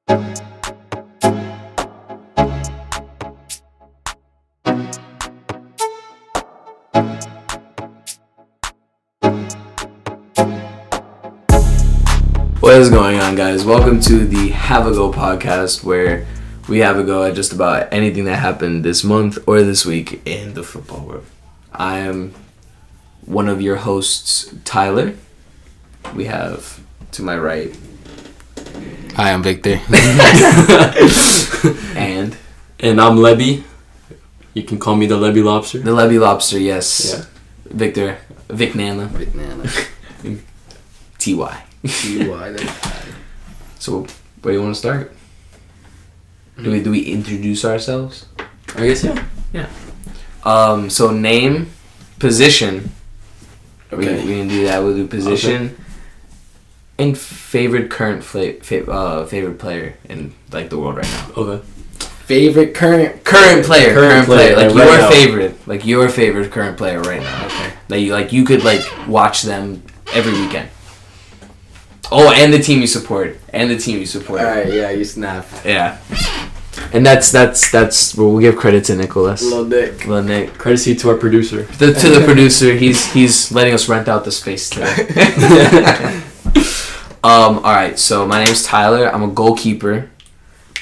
What is going on, guys? Welcome to the Have a Go podcast, where we have a go at just about anything that happened this month or this week in the football world. I am one of your hosts, Tyler. We have to my right. Hi, I'm Victor. and I'm Lebby. You can call me the Lebby Lobster. The Lebby Lobster, yes. Yeah. Victor. Vic Nana. T.Y. So, where do you want to start? Do we introduce ourselves? I guess, yeah. So name, position. Okay. We can do that. We'll do position. Okay. And favorite current favorite player in like the world right now. Okay. Favorite current player. Like right your now. favorite. Like your favorite current player right now. Okay. You could watch them every weekend. Oh, and the team you support. Alright, yeah, you snap. Yeah. And that's we'll give credit to Nicholas. Lil Nick. Courtesy to our producer. To the producer, he's letting us rent out the space today. Alright, so my name's Tyler. I'm a goalkeeper.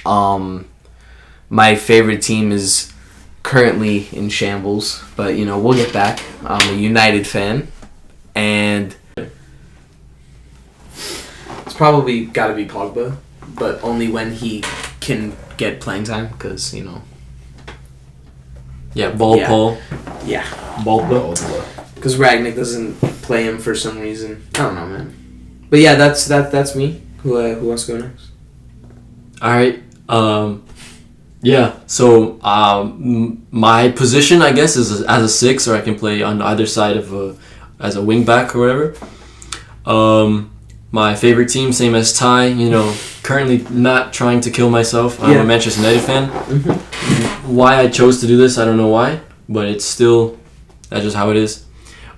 My favorite team is currently in shambles, but we'll get back. I'm a United fan, and it's probably got to be Pogba, but only when he can get playing time, because Yeah, Paul. yeah, Ball. because Ragnick doesn't play him for some reason. I don't know, man. But yeah, that's me. Who wants to go next? Alright. Yeah, so my position, I guess, is as a 6, or I can play on either side of as a wing back or whatever. My favorite team, same as Ty, currently not trying to kill myself. I'm a Manchester United fan. Mm-hmm. Why I chose to do this, I don't know why, but that's just how it is.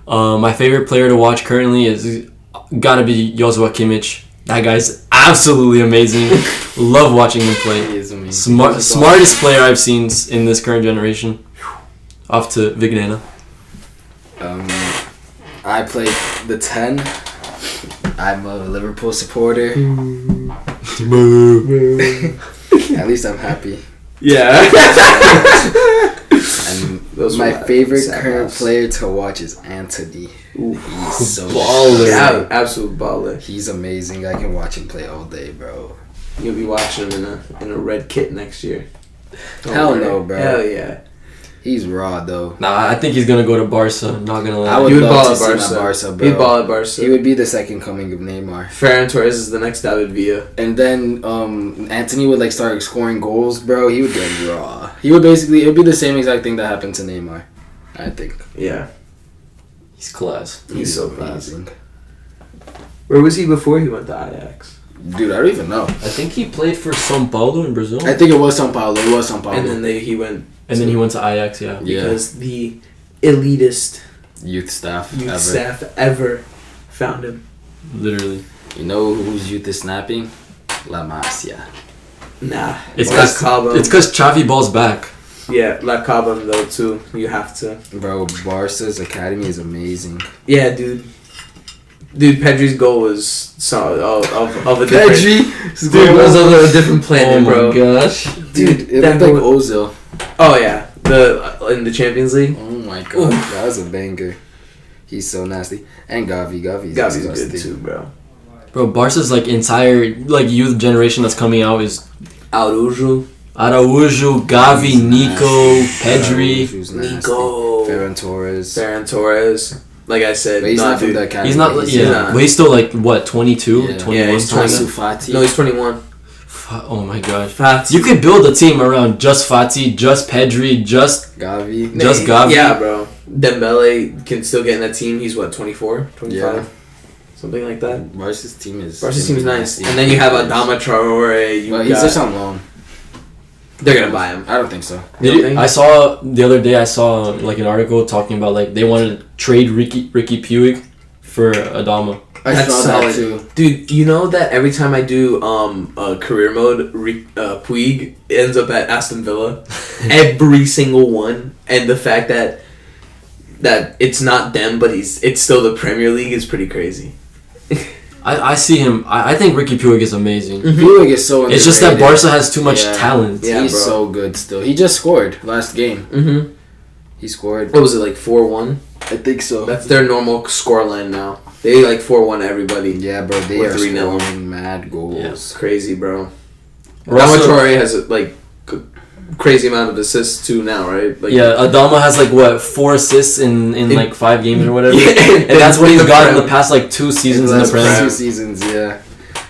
My favorite player to watch currently is gotta be Joshua Kimmich. That guy's absolutely amazing. Love watching him play. He is amazing. Smartest player I've seen in this current generation. Off to Vic Nana. I play the 10. I'm a Liverpool supporter. At least I'm happy. Yeah. And my favorite current player to watch is Anthony. He's so baller. Yeah, absolute baller. He's amazing. I can watch him play all day, bro. You'll be watching him in a red kit next year. Hell no, bro. Hell yeah. He's raw though. Nah, I think he's gonna go to Barca. Not gonna lie. I would He love ball to at see him Barca. at Barca, bro. He'd ball at Barca. He would be the second coming of Neymar. Ferran Torres is the next David Villa. And then Anthony would start scoring goals, bro. He would get raw. It would be the same exact thing that happened to Neymar, I think. Yeah. He's class. He's so amazing. Where was he before he went to Ajax? Dude, I don't even know. I think he played for São Paulo in Brazil. I think it was São Paulo. And then he went. And then he went to Ajax, yeah. Because the elitist Youth staff ever found him. Literally. You know whose youth is snapping? La Masia. Nah. It's because Xavi balls back. Yeah, La Cabra though too. You have to. Bro, Barca's academy is amazing. Yeah, dude. Dude, Pedri's goal was of a different. Dude, was of a different planet, bro. Oh my gosh. Dude, it looked like Ozil. Oh yeah, in the Champions League. Oh my god, that was a banger. He's so nasty. And Gavi's good too, bro. Bro, Barca's entire youth generation that's coming out is Araujo, Gavi, Nico, Pedri, Ferran Torres. Like I said, but he's not from the academy. He's not. But he's still 22, Yeah. 21. Yeah, he's 20. Fati. No, he's 21. Oh my gosh. Fati. You could build a team around just Fati, just Pedri, just Gavi. Yeah, bro. Dembele can still get in that team. He's 24, 25? Yeah. Something like that. Barca's team is nice. And then you have Adama Traore. He's just on loan. They're going to buy him. I don't think so. I saw the other day, an article talking about they wanted to trade Ricky Puig for Adama. I That's saw solid. that too. Dude, you know that every time I do career mode, Puig ends up at Aston Villa? Every single one. And the fact that it's not them, but it's still the Premier League is pretty crazy. I see him. I think Ricky Puig is amazing. Puig is so underrated. It's just that Barca has too much talent. Yeah, he's bro. so good still. He just scored last game. Mm-hmm. He scored. What was it, like 4-1? I think so. That's their normal scoreline now. They like 4-1 everybody. Yeah, bro. They Or are 3-0. scoring mad goals. Yeah. It's crazy, bro. Russell- Torre has like crazy amount of assists too now, right? Like, Yeah, Adama has like what 4 assists in like 5 games or whatever, Yeah, and that's what he's the got in Prem. the past like 2 seasons in the Last Prem. 2 seasons, yeah.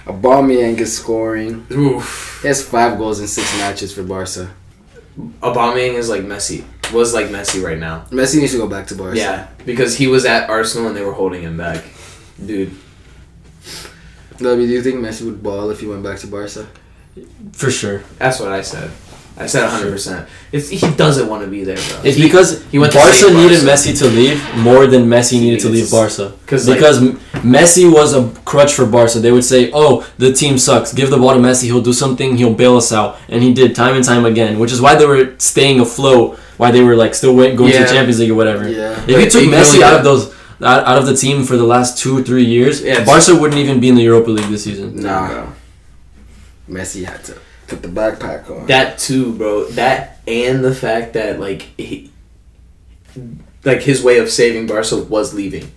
Aubameyang is scoring. Oof. He has 5 goals in 6 matches for Barca. Aubameyang is like Messi. Was like Messi right now. Messi needs to go back to Barca. Yeah, because he was at Arsenal and they were holding him back. Dude. W, do you think Messi would ball if he went back to Barca? For sure. That's what I said. I said 100%. He doesn't want to be there, bro. It's because he went to Barca save needed Barca. Messi to leave more than Messi needed to leave Barca. Because Messi was a crutch for Barca. They would say, "Oh, the team sucks. Give the ball to Messi. He'll do something. He'll bail us out." And he did time and time again, which is why they were staying afloat. Why they were like still going to the Champions League or whatever. Yeah. If you took Messi out of the team for the last 2-3 years, Barca wouldn't even be in the Europa League this season. Nah. Messi had to put the backpack on. That too, bro. That and the fact that his way of saving Barca was leaving.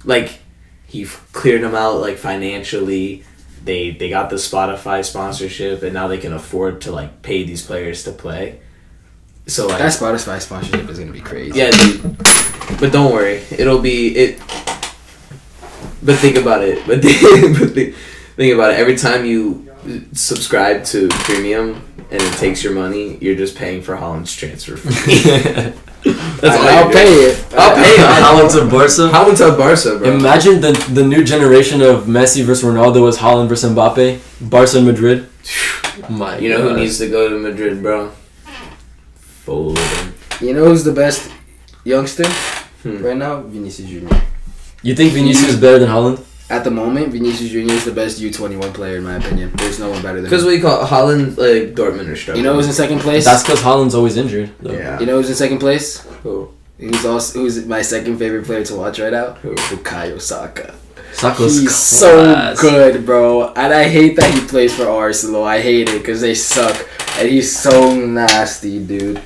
Like he cleared them out like financially. They got the Spotify sponsorship and now they can afford to like pay these players to play. So like that Spotify sponsorship is gonna be crazy. Yeah, dude. But don't worry, it'll be it. But think about it. Think about it. Every time you subscribe to premium and it takes your money, you're just paying for Holland's transfer fee. I'll pay it. I'll pay it. Haaland to Barca. Haaland to Barca, bro. Imagine the new generation of Messi versus Ronaldo was Haaland versus Mbappe. Barca and Madrid. You know who needs to go to Madrid, bro? Foden. You know who's the best youngster right now? Vinicius Junior. You think Vinicius is better than Haaland? At the moment, Vinicius Junior is the best U21 player in my opinion. There's no one better than him. Because we call Haaland like Dortmund or struggling. You know who's in second place? That's because Haaland's always injured. Though. Yeah. You know who's in second place? Who? Who's my second favorite player to watch right now? Who? Bukayo Saka. Saka's He's class. so good, bro. And I hate that he plays for Arsenal. I hate it because they suck. And he's so nasty, dude.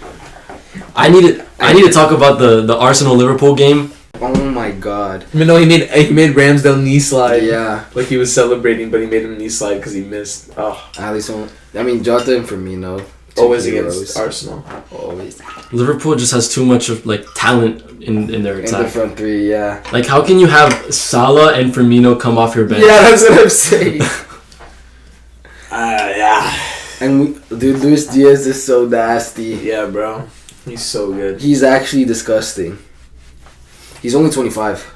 I need to talk about the Arsenal Liverpool game. Oh my god. I mean, no, he made Ramsdale knee slide. Yeah. Like he was celebrating, but he made him knee slide because he missed. Oh. Alisson. I mean, Jota and Firmino. Always heroes. against Arsenal. Always. Liverpool just has too much of like talent in their In the attack. front three, yeah. Like how can you have Salah and Firmino come off your bench? Yeah, that's what I'm saying. Yeah. And dude, Luis Diaz is so nasty. Yeah, bro. He's so good. He's actually disgusting. He's only 25.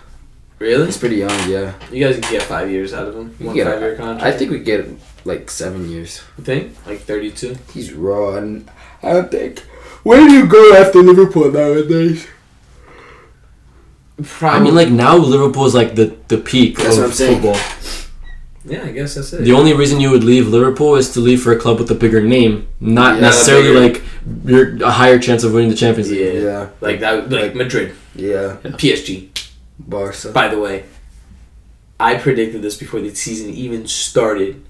Really? He's pretty young, yeah. You guys can get 5 years out of him. We One get 5-year contract. I think we get like 7 years. You think? Like 32? He's raw, and I don't think. Where do you go after Liverpool nowadays? I mean, like now Liverpool is like the peak That's of what I'm saying. football. Yeah, I guess that's it. The only reason you would leave Liverpool is to leave for a club with a bigger name, not Yeah, necessarily bigger. like you're a higher chance of winning the Champions League. Yeah. Yeah. Like that. Like Madrid. Yeah. PSG. Barca. By the way, I predicted this before the season even started.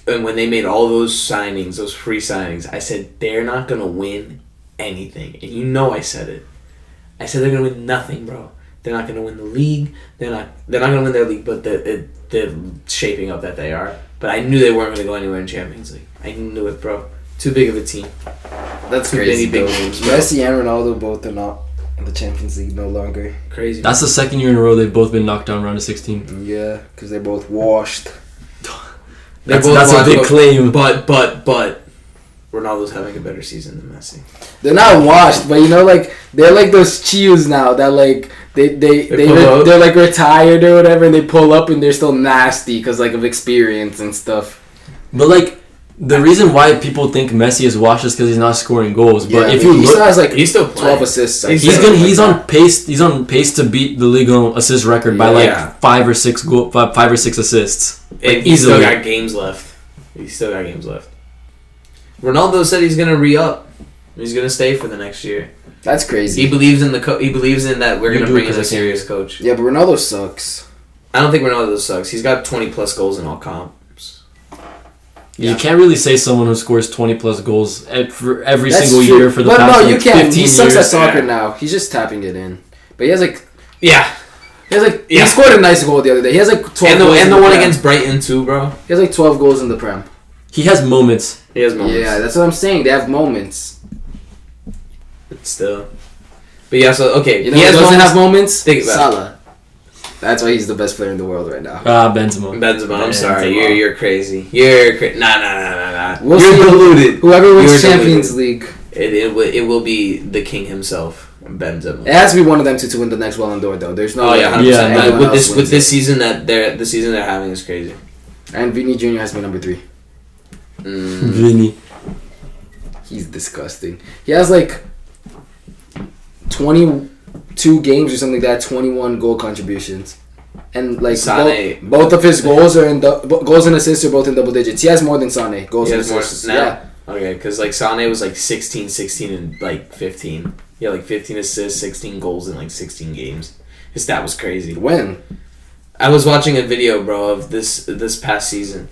And when they made all those signings, those free signings, I said they're not gonna win anything. And you know I said it. I said they're gonna win nothing, bro. They're not gonna win the league. They're not gonna win their league, but they're shaping up that they are. But I knew they weren't gonna go anywhere in Champions League. I knew it, bro. Too big of a team. That's Too crazy. many big Though. names, bro. Messi and Ronaldo both are not in the Champions League no longer. Crazy. That's the second year in a row they've both been knocked down round of 16. Yeah, because they're both washed. They're That's, both that's a washed, big but- claim. But Ronaldo's having a better season than Messi. They're not washed, but you know, like they're like those chios now that like pull up. they're like retired or whatever, and they pull up and they're still nasty because like of experience and stuff. But like the reason why people think Messi is washed is because he's not scoring goals. But if you he look, still has like he's still 12 assists. he's on pace. He's on pace to beat the league assist record by like 5 or 6 assists. And he's still got games left. Ronaldo said he's gonna re-up. He's gonna stay for the next year. That's crazy. He believes in he believes in that we're gonna bring in a serious coach. Yeah, but Ronaldo sucks. I don't think Ronaldo sucks. He's got 20 plus goals in all comps. You can't really say someone who scores 20 plus goals for every That's single true. year for the but past no, you can't. 15 He sucks years. at soccer now. He's just tapping it in. But he has like Yeah. he scored a nice goal the other day. He has like 12 goals. And the one against Brighton too, bro. He has like 12 goals in the Prem. He has moments. He has moments. Yeah, that's what I'm saying. They have moments. But still. But yeah, so okay. You know, he doesn't have moments. Think about it. Salah. That's why he's the best player in the world right now. Benzema. I'm sorry. You're crazy. Nah. We'll You're see deluded. Whoever wins You're Champions deluded. League. It will be the king himself, Benzema. It has to be one of them two to win the next Ballon d'Or, though. There's no. Oh yeah, 100%. Yeah, Like, anyone else with wins this it. season the season they're having is crazy. And Vini Jr. has to be number 3. Vini. He's disgusting. He has like 22 games or something like that, 21 goal contributions. And like both of his goals are in goals and assists are both in double digits. He has more than Sané goals and assists. Yeah. Okay, because like Sané was like 16, and like 15. Yeah, like 15 assists, 16 goals in like 16 games. His stat was crazy. When? I was watching a video, bro, of this past season.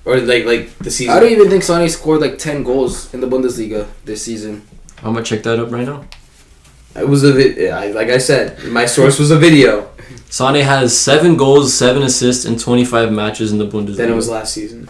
Or like the season. I don't even think Sané scored like 10 goals in the Bundesliga this season. I'm gonna check that up right now. It was like I said, my source was a video. Sané has 7 goals, 7 assists in 25 matches in the Bundesliga. Then it was last season.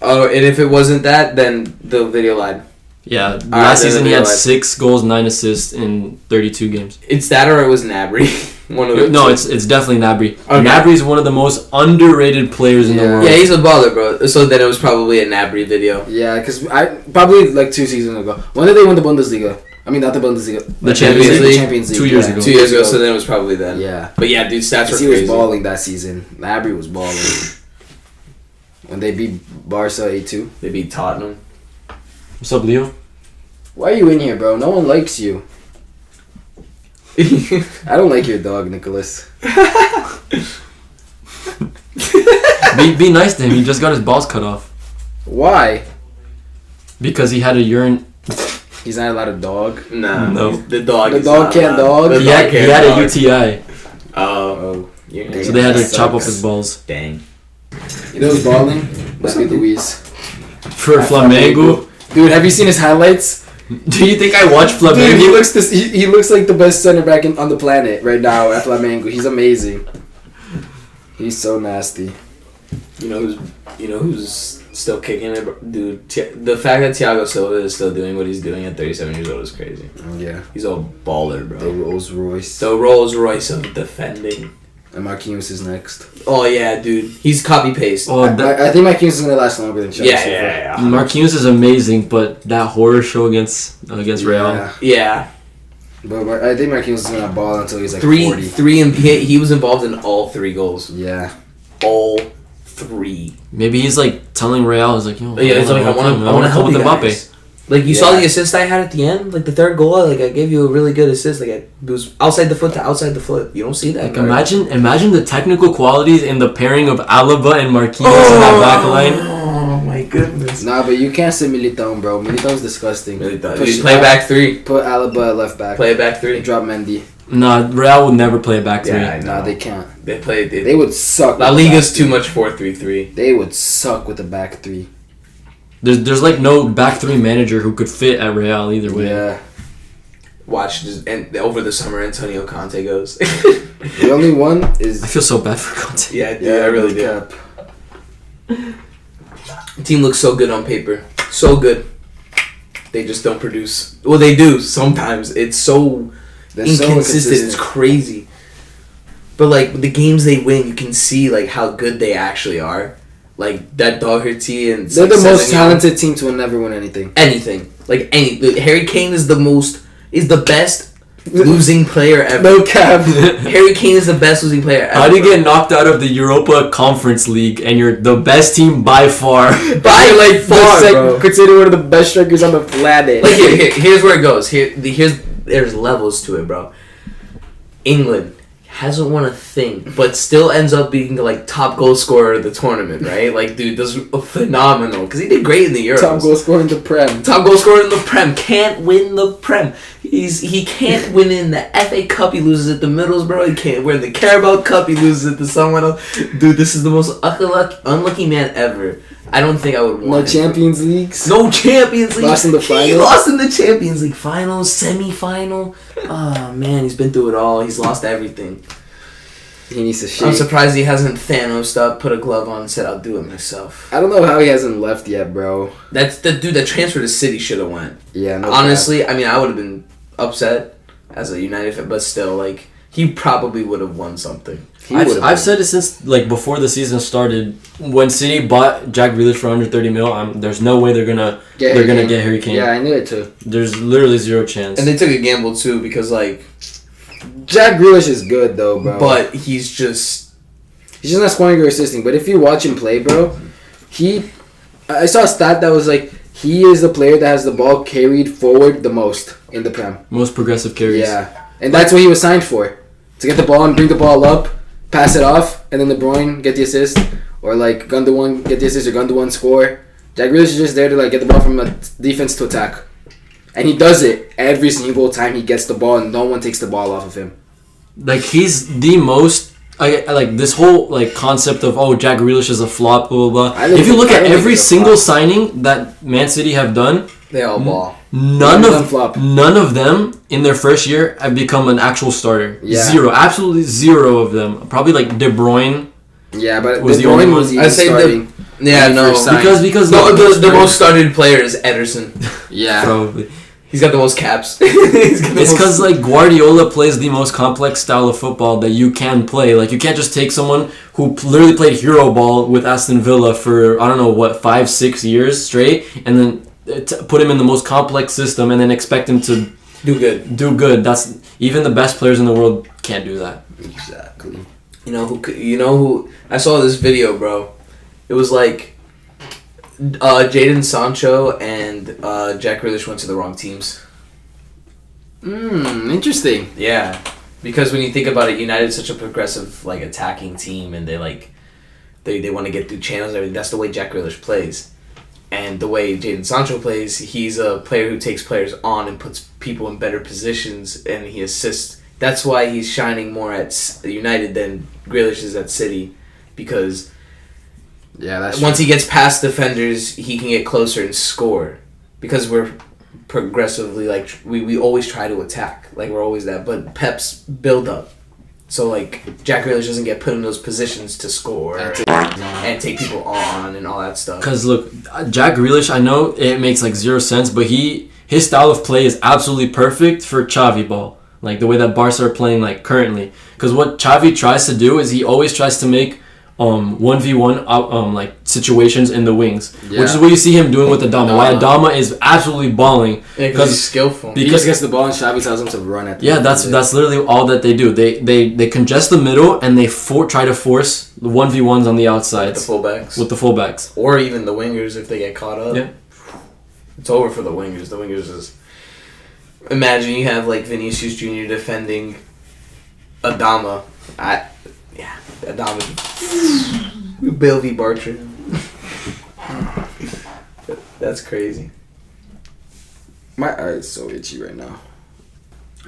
Oh, and if it wasn't that, then the video lied. Yeah, last season he had 6 goals, 9 assists in 32 games. It's that or it was Gnabry. One of the No, two. it's definitely Gnabry. Okay. Gnabry is one of the most underrated players in the world. Yeah, he's a baller, bro. So then it was probably a Gnabry video. Yeah, because I probably like 2 seasons ago. When did they win the Bundesliga? I mean, not the Bundesliga. The Champions League. Champions League. 2 years ago. 2 years ago, so then it was probably then. Yeah. But yeah, dude, stats were He crazy. was balling that season. Gnabry was balling. When they beat Barca 8-2. They beat Tottenham. What's up, Leo? Why are you in here, bro? No one likes you. I don't like your dog, Nicholas. Be nice to him. He just got his balls cut off. Why? Because he had a urine... He's not allowed a dog. Nah, No. the dog. The is dog not can't allowed. dog? The He dog had can't a dog. UTI. Oh. You're So they had to That chop off sucks. his balls. Dang. You know who's balling? David Luiz. For Flamengo. Dude, have you seen his highlights? Do you think I watch Flamengo? Dude, he looks like the best center back on the planet right now at Flamengo. He's amazing. He's so nasty. You know who's still kicking it, dude. The fact that Thiago Silva is still doing what he's doing at 37 years old is crazy. Oh yeah. He's a baller, bro. The Rolls Royce. The Rolls Royce of defending. And Marquinhos is next. Oh yeah, dude. He's copy paste. Oh, I think Marquinhos is gonna last longer than Chelsea. Yeah. Marquinhos is amazing, but that horror show against Real. Yeah. But I think Marquinhos is gonna ball until he's like 40. Three, and he was involved in all 3 goals. Yeah. All 3. Maybe he's like telling Real, he's like, yo, Yeah, it's like I want to help you Mbappe. guys. Like you saw the assist I had at the end, like the 3rd goal. Like I gave you a really good assist. Like it was outside the foot to outside the foot. You don't see that. Like imagine the technical qualities in the pairing of Alaba and Marquinhos in that back line. Oh my goodness. Nah, but you can't say Militão, bro. Militão's disgusting. Play back 3. Put Alaba at left back. Play back 3. Drop Mendy. Nah, Real would never play a back three. Yeah, I know. Nah, they can't. They would suck. La with the Liga's back too three. much 4-3-3. They would suck with the back 3. There's like no back 3 manager who could fit at Real either way. Yeah. Watch and over the summer Antonio Conte goes. The only one is. I feel so bad for Conte. Yeah, I really do. Cap. The team looks so good on paper. So good. They just don't produce. Well, they do sometimes. It's so They're so inconsistent. It's crazy. But like the games they win, you can see like how good they actually are. Like that Doherty and They're the like, most Sessegnon. talented team to never win anything. Anything. Like Harry Kane is the best losing player ever. No cap. Harry Kane is the best losing player ever. How do you get knocked out of the Europa Conference League and you're the best team by far? Considered one of the best strikers on the planet. Like here's where it goes. There's levels to it, bro. England hasn't won a thing, but still ends up being the top goal scorer of the tournament, right? Like, dude, that's phenomenal because he did great in the Euros. Top goal scorer in the Prem. Top goal scorer in the Prem. Can't win the Prem. He can't win in the FA Cup. He loses at the Middlesbrough. He can't win the Carabao Cup. He loses it to someone else. Dude, this is the most unlucky man ever. I don't think I would want No Champions Leagues. No Champions League. Lost in the final. He lost in the Champions League final, semi-final. Oh man, he's been through it all. He's lost everything. He needs to shake. I'm surprised he hasn't Thanos'd up, put a glove on, and said, "I'll do it myself." I don't know how he hasn't left yet, bro. That's the dude. That transfer to City should have went. Yeah. No honestly, cap. I mean, I would have been upset as a United fan, but still, he probably would have won something. I've said it since before the season started. When City bought Jack Grealish for under 30 mil, there's no way they're gonna get Harry Kane. Yeah, I knew it too. There's literally zero chance. And they took a gamble too because Jack Grealish is good though, bro. But he's just not scoring or assisting. But if you watch him play, bro, I saw a stat that was he is the player that has the ball carried forward the most in the Prem. Most progressive carries. Yeah, and that's what he was signed for. To get the ball and bring the ball up, pass it off, and then De Bruyne get the assist, or Gundogan get the assist or Gundogan score. Jack Grealish is just there to get the ball from a defense to attack, and he does it every single time he gets the ball, and no one takes the ball off of him. He's the most. I like this whole concept of Jack Grealish is a flop, blah blah blah. If you look at every single signing that Man City have done, they all ball. None of them in their first year have become an actual starter. Yeah. Zero, absolutely zero of them. Probably De Bruyne. Yeah, but was De Bruyne was I say starting. Because the most started player is Ederson. Yeah, probably. He's got the most caps. It's because Guardiola plays the most complex style of football that you can play. You can't just take someone who literally played hero ball with Aston Villa for 5-6 years straight, and then put him in the most complex system, and then expect him to do good. That's even the best players in the world can't do that. Exactly. You know who? I saw this video, bro. It was Jadon Sancho and Jack Grealish went to the wrong teams. Interesting. Yeah, because when you think about it, United's such a progressive attacking team, and they want to get through channels and everything. That's the way Jack Grealish plays. And the way Jadon Sancho plays, he's a player who takes players on and puts people in better positions, and he assists. That's why he's shining more at United than Grealish is at City, because once he gets past defenders, he can get closer and score. Because we're progressively we always try to attack, we're always that. But Pep's build up. So, Jack Grealish doesn't get put in those positions to score and take people on and all that stuff. Because, look, Jack Grealish, I know it makes, zero sense, but his style of play is absolutely perfect for Xavi ball. The way that Barca are playing, currently. Because what Xavi tries to do is he always tries to make 1v1 situations in the wings, which is what you see him doing with Adama. Why Adama is absolutely balling because he's skillful. He just gets the ball and Xavi tells him to run at. That's literally all that they do. They congest the middle and they try to force the 1v1s on the outside with the fullbacks, or even the wingers if they get caught up. Yeah, it's over for the wingers. The wingers is imagine you have Vinicius Jr. defending Adama. Adama. Bill v. Bartram. That's crazy. My eye is so itchy right now.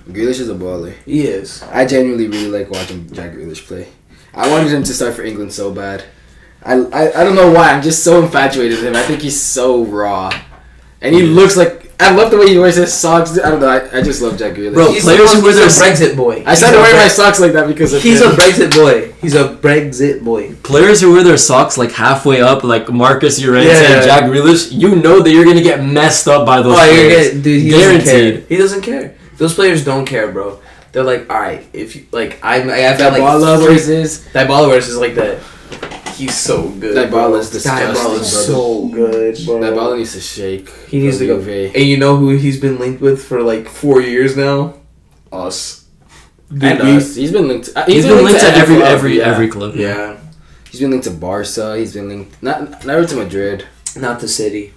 Grealish is a baller. He is. I genuinely really like watching Jack Grealish play. I wanted him to start for England so bad. I don't know why. I'm just so infatuated with him. I think he's so raw. And he looks I love the way he wears his socks. I don't know. I just love Jack Grealish. Bro, players who wear their Brexit boy. I started wearing my socks like that because of He's a Brexit boy. He's a Brexit boy. Players who wear their socks halfway up, Marcus Llorente and Jack Grealish, you know that you're gonna get messed up by those players. Dude, he guaranteed. He doesn't care. Those players don't care, bro. They're all right, if you I have that Dybala is like that. He's so good. Dybala is disgusting. Dybala is so good, bro. Dybala needs to shake. He needs to go. And you know who he's been linked with for 4 years now? us. And us. He's been linked. He's been linked to every every club. Yeah. He's been linked to Barca. He's been linked never to Madrid. Not the City.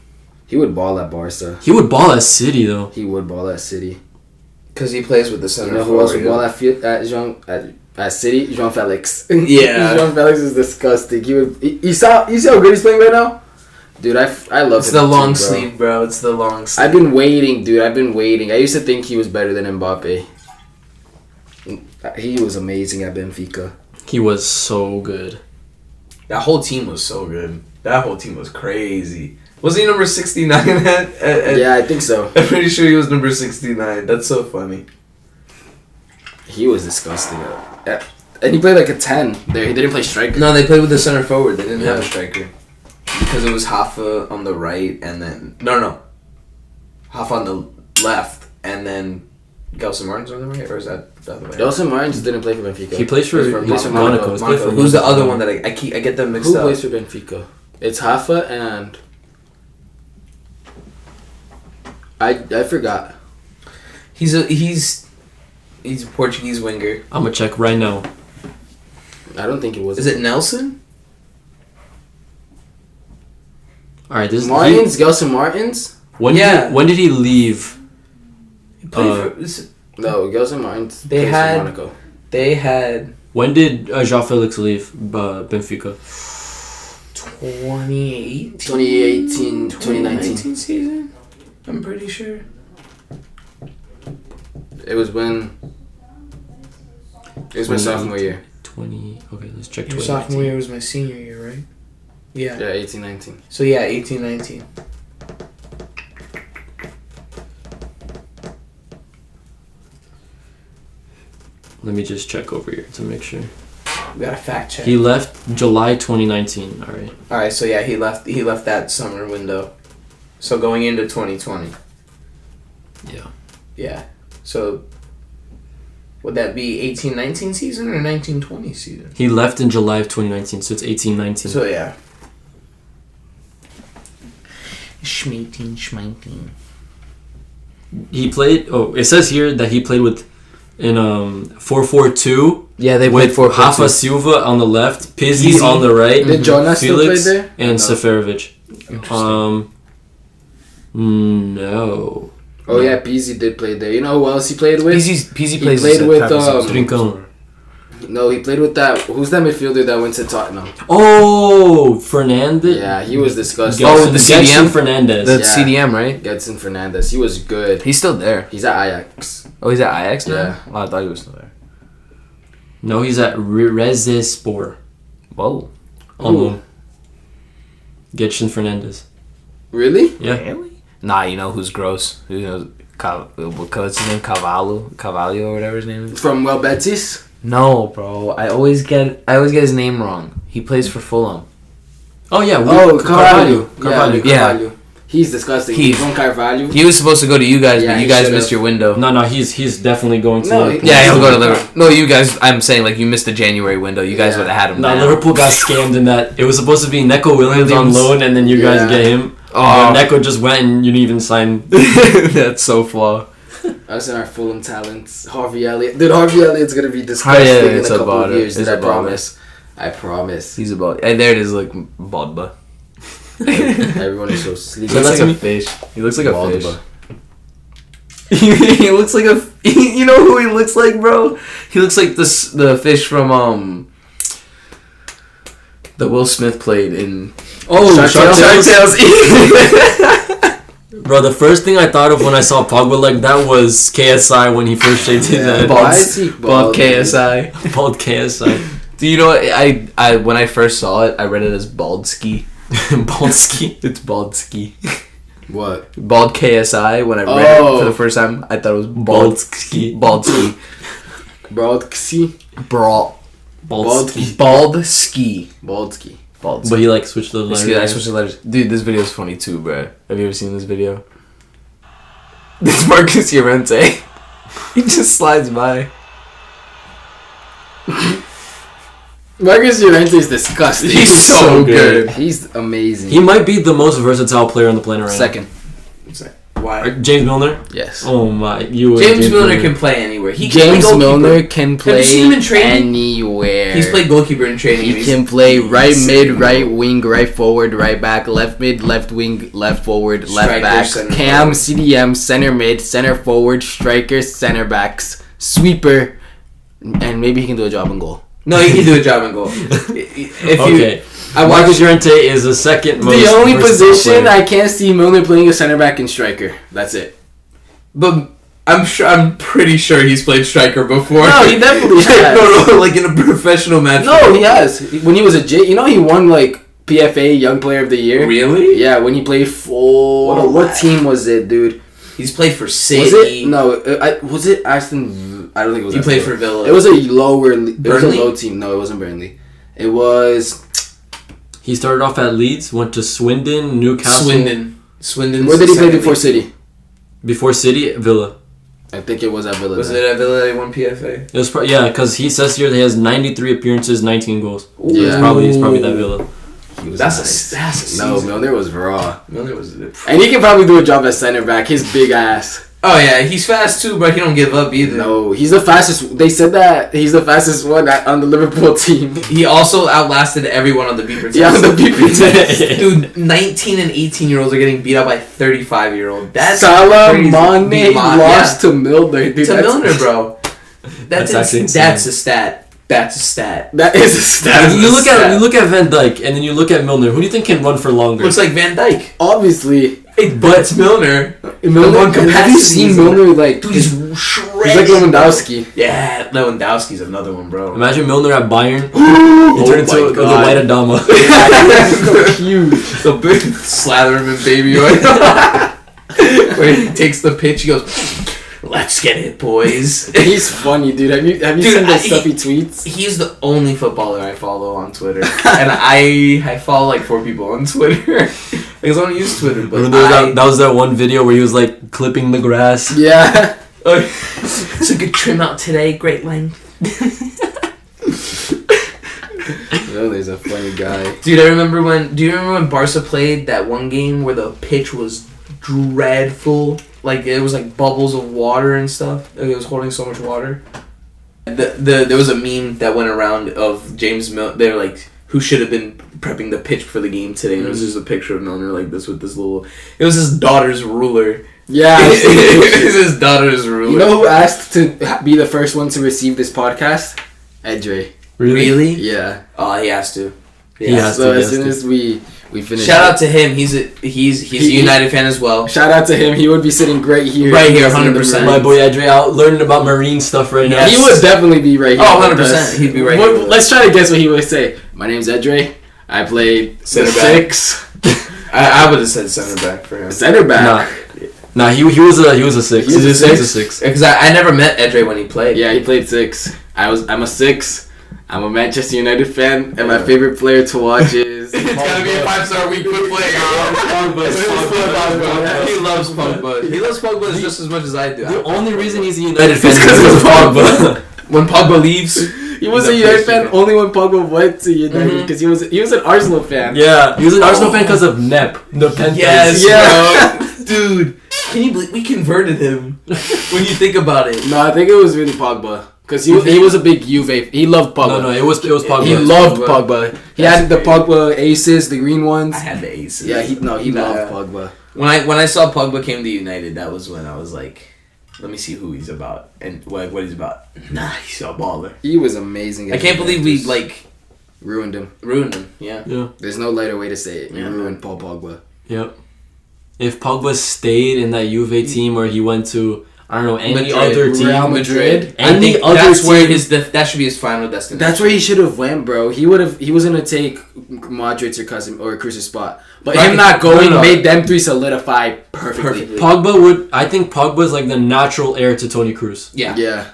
He would ball at Barca. He would ball at City though. He would ball at City. Because he plays with the center. You know who else would ball at City? Jean Felix. Yeah. Jean Felix is disgusting. You see how good he's playing right now? Dude, I love It's him the too, long bro. sleeve, bro. It's the long sleeve. I've been waiting, dude. I used to think he was better than Mbappe. He was amazing at Benfica. He was so good. That whole team was so good. That whole team was crazy. Wasn't he number 69 at Yeah, I think so. I'm pretty sure he was number 69. That's so funny. He was disgusting. And he played like a 10 there. He didn't play striker. No, they played with the center forward. They didn't have a Yeah. striker. Because it was Hoffa on the right and then... No. Hoffa on the left and then Gelson Martins on the right? Or is that the other way? Gelson Martins didn't play for Benfica. He plays for Monaco. He's played for Who's the Monaco. other one that I get them mixed Who up? plays for Benfica? It's Hoffa and... I forgot. He's a Portuguese winger. I'm gonna check right now. I don't think it was. Is it Nelson? All right, this Martins? Gelson Martins? When did he leave? He played for, No, Gelson Martins. They plays for had- Monaco. they had When did João Felix leave Benfica? 2018, 2018, 2019 season. I'm pretty sure. It was when. It was my sophomore year. 20. Okay, let's check. Your 2019. sophomore year was my senior year, right? Yeah. Yeah, 18, 19. So yeah, 18, 19. Let me just check over here to make sure. We got a fact check. He left July 2019. All right. All right, so yeah, he left that summer window. So going into 2020. Yeah. Yeah. So would that be 18-19 season or 19-20 season? He left in July of 2019, so it's 18-19. So yeah. Schmeeting. He played. Oh, it says here that he played with in 4-4-2. Yeah, they with Rafa Silva on the left, Pizzi on the right, Did Jonas still play Felix there? and No. Seferovic. No. Oh yeah, Pizzi did play there. You know who else he played with? Pizzi He plays played with Trincão. No, he played with that. Who's that midfielder that went to Tottenham? Oh, Fernandez. Yeah, he was disgusting. Gelson, the Gelson CDM? Fernandez. The Yeah. CDM, right? Gedson Fernandez. He was good. He's still there. He's at Ajax. Oh, he's at Ajax now? Yeah. Oh, I thought he was still there. No, he's at Rezespor. Whoa. On Ooh. loan. Gedson Fernandez. Really? Yeah. Really? Nah, you know who's gross? Who knows? What's his name? Cavallo or whatever his name is? From Betis? No, bro. I always get his name wrong. He plays for Fulham. Oh yeah. Carvalho. Carvalho. Yeah. Carvalho. He's disgusting. He's- He's from Carvalho. He was supposed to go to you guys, Yeah, but you he guys should've. missed your window. No, he's definitely going to No, Liverpool. Yeah, he'll go to Liverpool. No, you guys. I'm saying like you missed the January window. You guys Yeah. would have had him. No, now. Liverpool got scammed in that. It was supposed to be Neko Williams on Williams. loan, and then you guys Yeah. get him. Oh. Neko just went and you didn't even sign. That's so flaw. Us and our Fulham talents. Harvey Elliott. Dude, Harvey Elliott's gonna be disgusting Harvey in Elliott's a couple a of baller. years. He's Dude, I a baller. promise. I promise. He's about. And there it is, like Bodba. Everyone is so sleepy. He looks like me- a fish. He looks like a Bodba. fish. He looks like a. You know who he looks like, bro? He looks like the fish from the Will Smith played in. Oh, Shark Tales. Bro, the first thing I thought of when I saw Pogba like that was KSI when he first shaved his head. Why is he Bald bald? KSI. Bald KSI. Do you know what? I when I first saw it, I read it as bald ski. Bald ski. It's bald ski. What? Bald KSI. When I read it Oh. for the first time, I thought it was Bald ski. Bald ski. Baldski? Bald. Bald ski. Bald ski. Baldski. Bald ski. But he like switched the letters. Excuse me, I switched the letters. Dude, this video is funny too, bro. Have you ever seen this video? This is Marcus Llorente. He just slides by. Marcus Llorente is disgusting. He's so good. He's amazing. He might be the most versatile player on the planet right Second. Why? James Milner? Yes. Oh my, James Milner can play anywhere. James Milner can play Have you seen him in training? anywhere. He's played goalkeeper in training. He can play right mid, right wing, right forward, right back, left mid, left wing, left forward, Striker, left back, center cam, forward. CDM, center mid, center forward, striker, center backs, sweeper, and maybe he can do a job in goal. No, he can do a job in goal. If Okay. I Marcus watched. Llorente is the second most The only versatile position player. I can't see Milner playing is center back and striker. That's it. But I'm pretty sure he's played striker before. No, he definitely has. no, like in a professional match. No, he has. When he was a J, he won like PFA Young Player of the Year. Really? Yeah, when he played for what team was it, dude? He's played for City. Was it? No, was it Aston? I don't think it was. He Aston played Villa. for Villa. It was a lower. It was a Burnley? low team. No, it wasn't Burnley. It was. He started off at Leeds, went to Swindon, Newcastle. Swindon. Where did he play before City? Before City, Villa. I think it was at Villa. Was then. it at Villa that he won PFA? It was because he says here that he has 93 appearances, 19 goals. Yeah. It's probably that Villa. He was That's nice. a No, season. Milner was raw, Milner was. and he can probably do a job as center back. His big ass. Oh yeah, he's fast too, but he don't give up either. No, he's the fastest. They said that he's the fastest one on the Liverpool team. He also outlasted everyone on the beeper test. Yeah, on the beeper test. Dude, 19 and 18-year-olds are getting beat up by 35-year-old. That's Salah, crazy. Mane lost Yeah. to Milner, dude. To Milner, bro. That's actually insane. That's a stat. That's a stat. That is a stat. You look at Van Dijk and then you look at Milner. Who do you think can run for longer? Looks like Van Dijk. Obviously, But it's Milner. Milner. one Have you capacity seen is- Milner like? Dude, He's he's shredded. like Lewandowski. Yeah, Lewandowski's another one, bro. Imagine Milner at Bayern. He Oh turned into the white Adama. Huge. The big slather him in baby oil. Where he takes the pitch, he goes, "Let's get it, boys." He's funny, dude. Have you Dude, seen the stuff he tweets? He's the only footballer I follow on Twitter, and I follow like 4 people on Twitter. Because I don't use Twitter, but Remember that was that one video where he was like clipping the grass. Yeah. It's a good trim out today. Great length. Milner's a funny guy. Dude, do you remember when Barca played that one game where the pitch was dreadful? Like it was like bubbles of water and stuff. Like, it was holding so much water. There was a meme that went around of James Milner. They're like, who should have been prepping the pitch for the game today? And it was just a picture of Milner like this with this little. It was his daughter's ruler. Yeah. It was his daughter's ruler. You know who asked to be the first one to receive this podcast? Edre. Really? Yeah. Oh, he has to. He has So to, as soon as we finish. Shout out to him. He's a United fan as well. Shout out to him. He would be sitting right here. Right here, listening to 100%. Marines. My boy Adre out learning about marine stuff right now. Yes. He would definitely be right here. Oh, with 100%. us. He'd be right here with us. Let's try to guess what he would say. My name's Edre. I played Center the back. 6. I would have said center back for him. Center back. Nah, he was a 6. He was a He's six? a 6. Because I never met Edre when he played. Yeah, he played 6. I'm a 6. I'm a Manchester United fan, and my favorite player to watch is. It's gotta be a 5-star week foot player. He loves Pogba. He loves Pogba just as much as I do. The only reason he's a United fan It's is 'cause because of of Pogba. When Pogba leaves, He was He's a a United Christian fan only when Pogba went to United because he was an Arsenal fan. Yeah, he was an Arsenal fan because of Nep, the Panthers. yes, Yeah. bro. Dude, can you believe we converted him? When you think about it. No, I think it was really Pogba because he was a big Juve. He loved Pogba. No, it was Pogba. He loved Pogba. Pogba. He had the Pogba aces, the green ones. I had the aces. Yeah, he loved Pogba. When I saw Pogba came to United, that was when I was like, let me see who he's about and what he's about. Nah, he's a baller. He was amazing. I can't believe we like ruined him. ruined him. Yeah. Yeah. There's no lighter way to say it. You Yeah, ruined Paul Pogba. Yep. If Pogba stayed in that Juve team or he went to, I don't know, any Madrid. other team. Real Madrid. I Any think other that's where team- that should be his final destination. That's where he should have went, bro. He was gonna take Modric or Cruz's spot, but Right. him not going No. made them three solidify perfectly. I think Pogba's like the natural heir to Toni Kroos. Yeah. Yeah,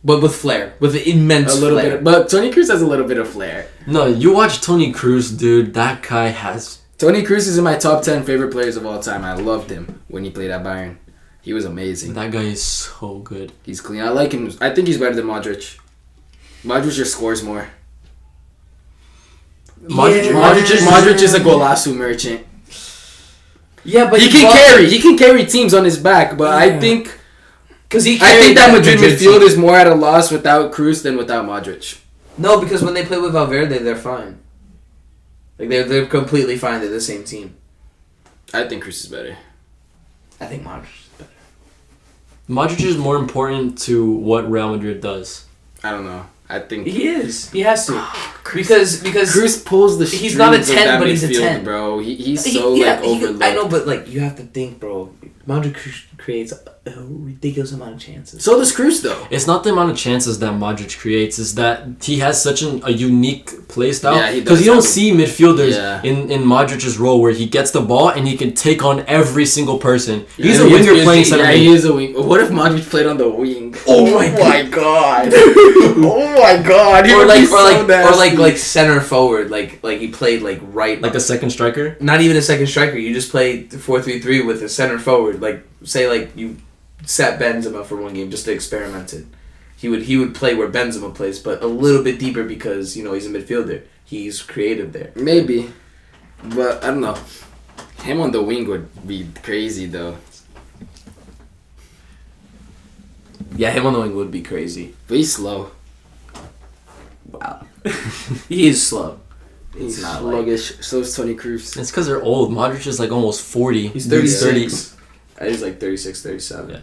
But with flair, with the immense a little flair. bit, but Toni Kroos has a little bit of flair. No, you watch Toni Kroos, dude. That guy has. Toni Kroos is in my top 10 favorite players of all time. I loved him when he played at Bayern. He was amazing. That guy is so good. He's clean. I like him. I think he's better than Modric. Modric just scores more. Modric- Modric is a golazo merchant. Yeah, but he can carry teams on his back. But I think that Madrid midfield is more at a loss without Kroos than without Modric. No, because when they play with Valverde, they're fine. Like they're completely fine. They're the same team. I think Kroos is better. I think Modric is better. Modric is more important to what Real Madrid does. I don't know. I think he is. He has to. Because Kroos pulls the. He's not a 10, but he's a 10, bro. He's so overlooked. I know, but like you have to think, bro. Modric creates a ridiculous amount of chances. So does Kroos, though. It's not the amount of chances that Modric creates; it's that he has such a unique play style. Yeah, because you don't see midfielders in Modric's role where he gets the ball and he can take on every single person. He's a winger playing center. Yeah, he is a wing. What if Modric played on the wing? Oh my god! Oh my god! Or like center forward, like he played like right, like a second striker. Not even a second striker. You just play 4-3-3 with a center forward. Like say like you set Benzema for one game just to experiment it. He would play where Benzema plays, but a little bit deeper because he's a midfielder. He's creative there. Maybe, but I don't know. Him on the wing would be crazy though. Yeah, him on the wing would be crazy. But he's slow. Wow. He is slow. He's not sluggish. So is Toni Kroos. It's because they're old. Modric is like almost 40. He's 36. He's like 36, 37. Yeah,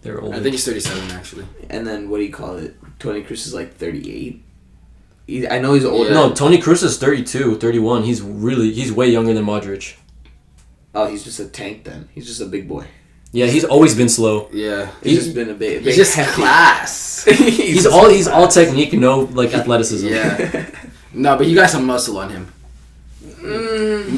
they're old. I think he's 37 actually. And then what do you call it? Toni Kroos is like 38. I know he's older. Yeah. No, Toni Kroos is 32, 31. He's way younger than Modric. Oh, he's just a tank then. He's just a big boy. Yeah, he's always been slow. Yeah, he's just been a big. He's just hefty. Class. he's all technique, no like athleticism. Yeah. No, but you got some muscle on him.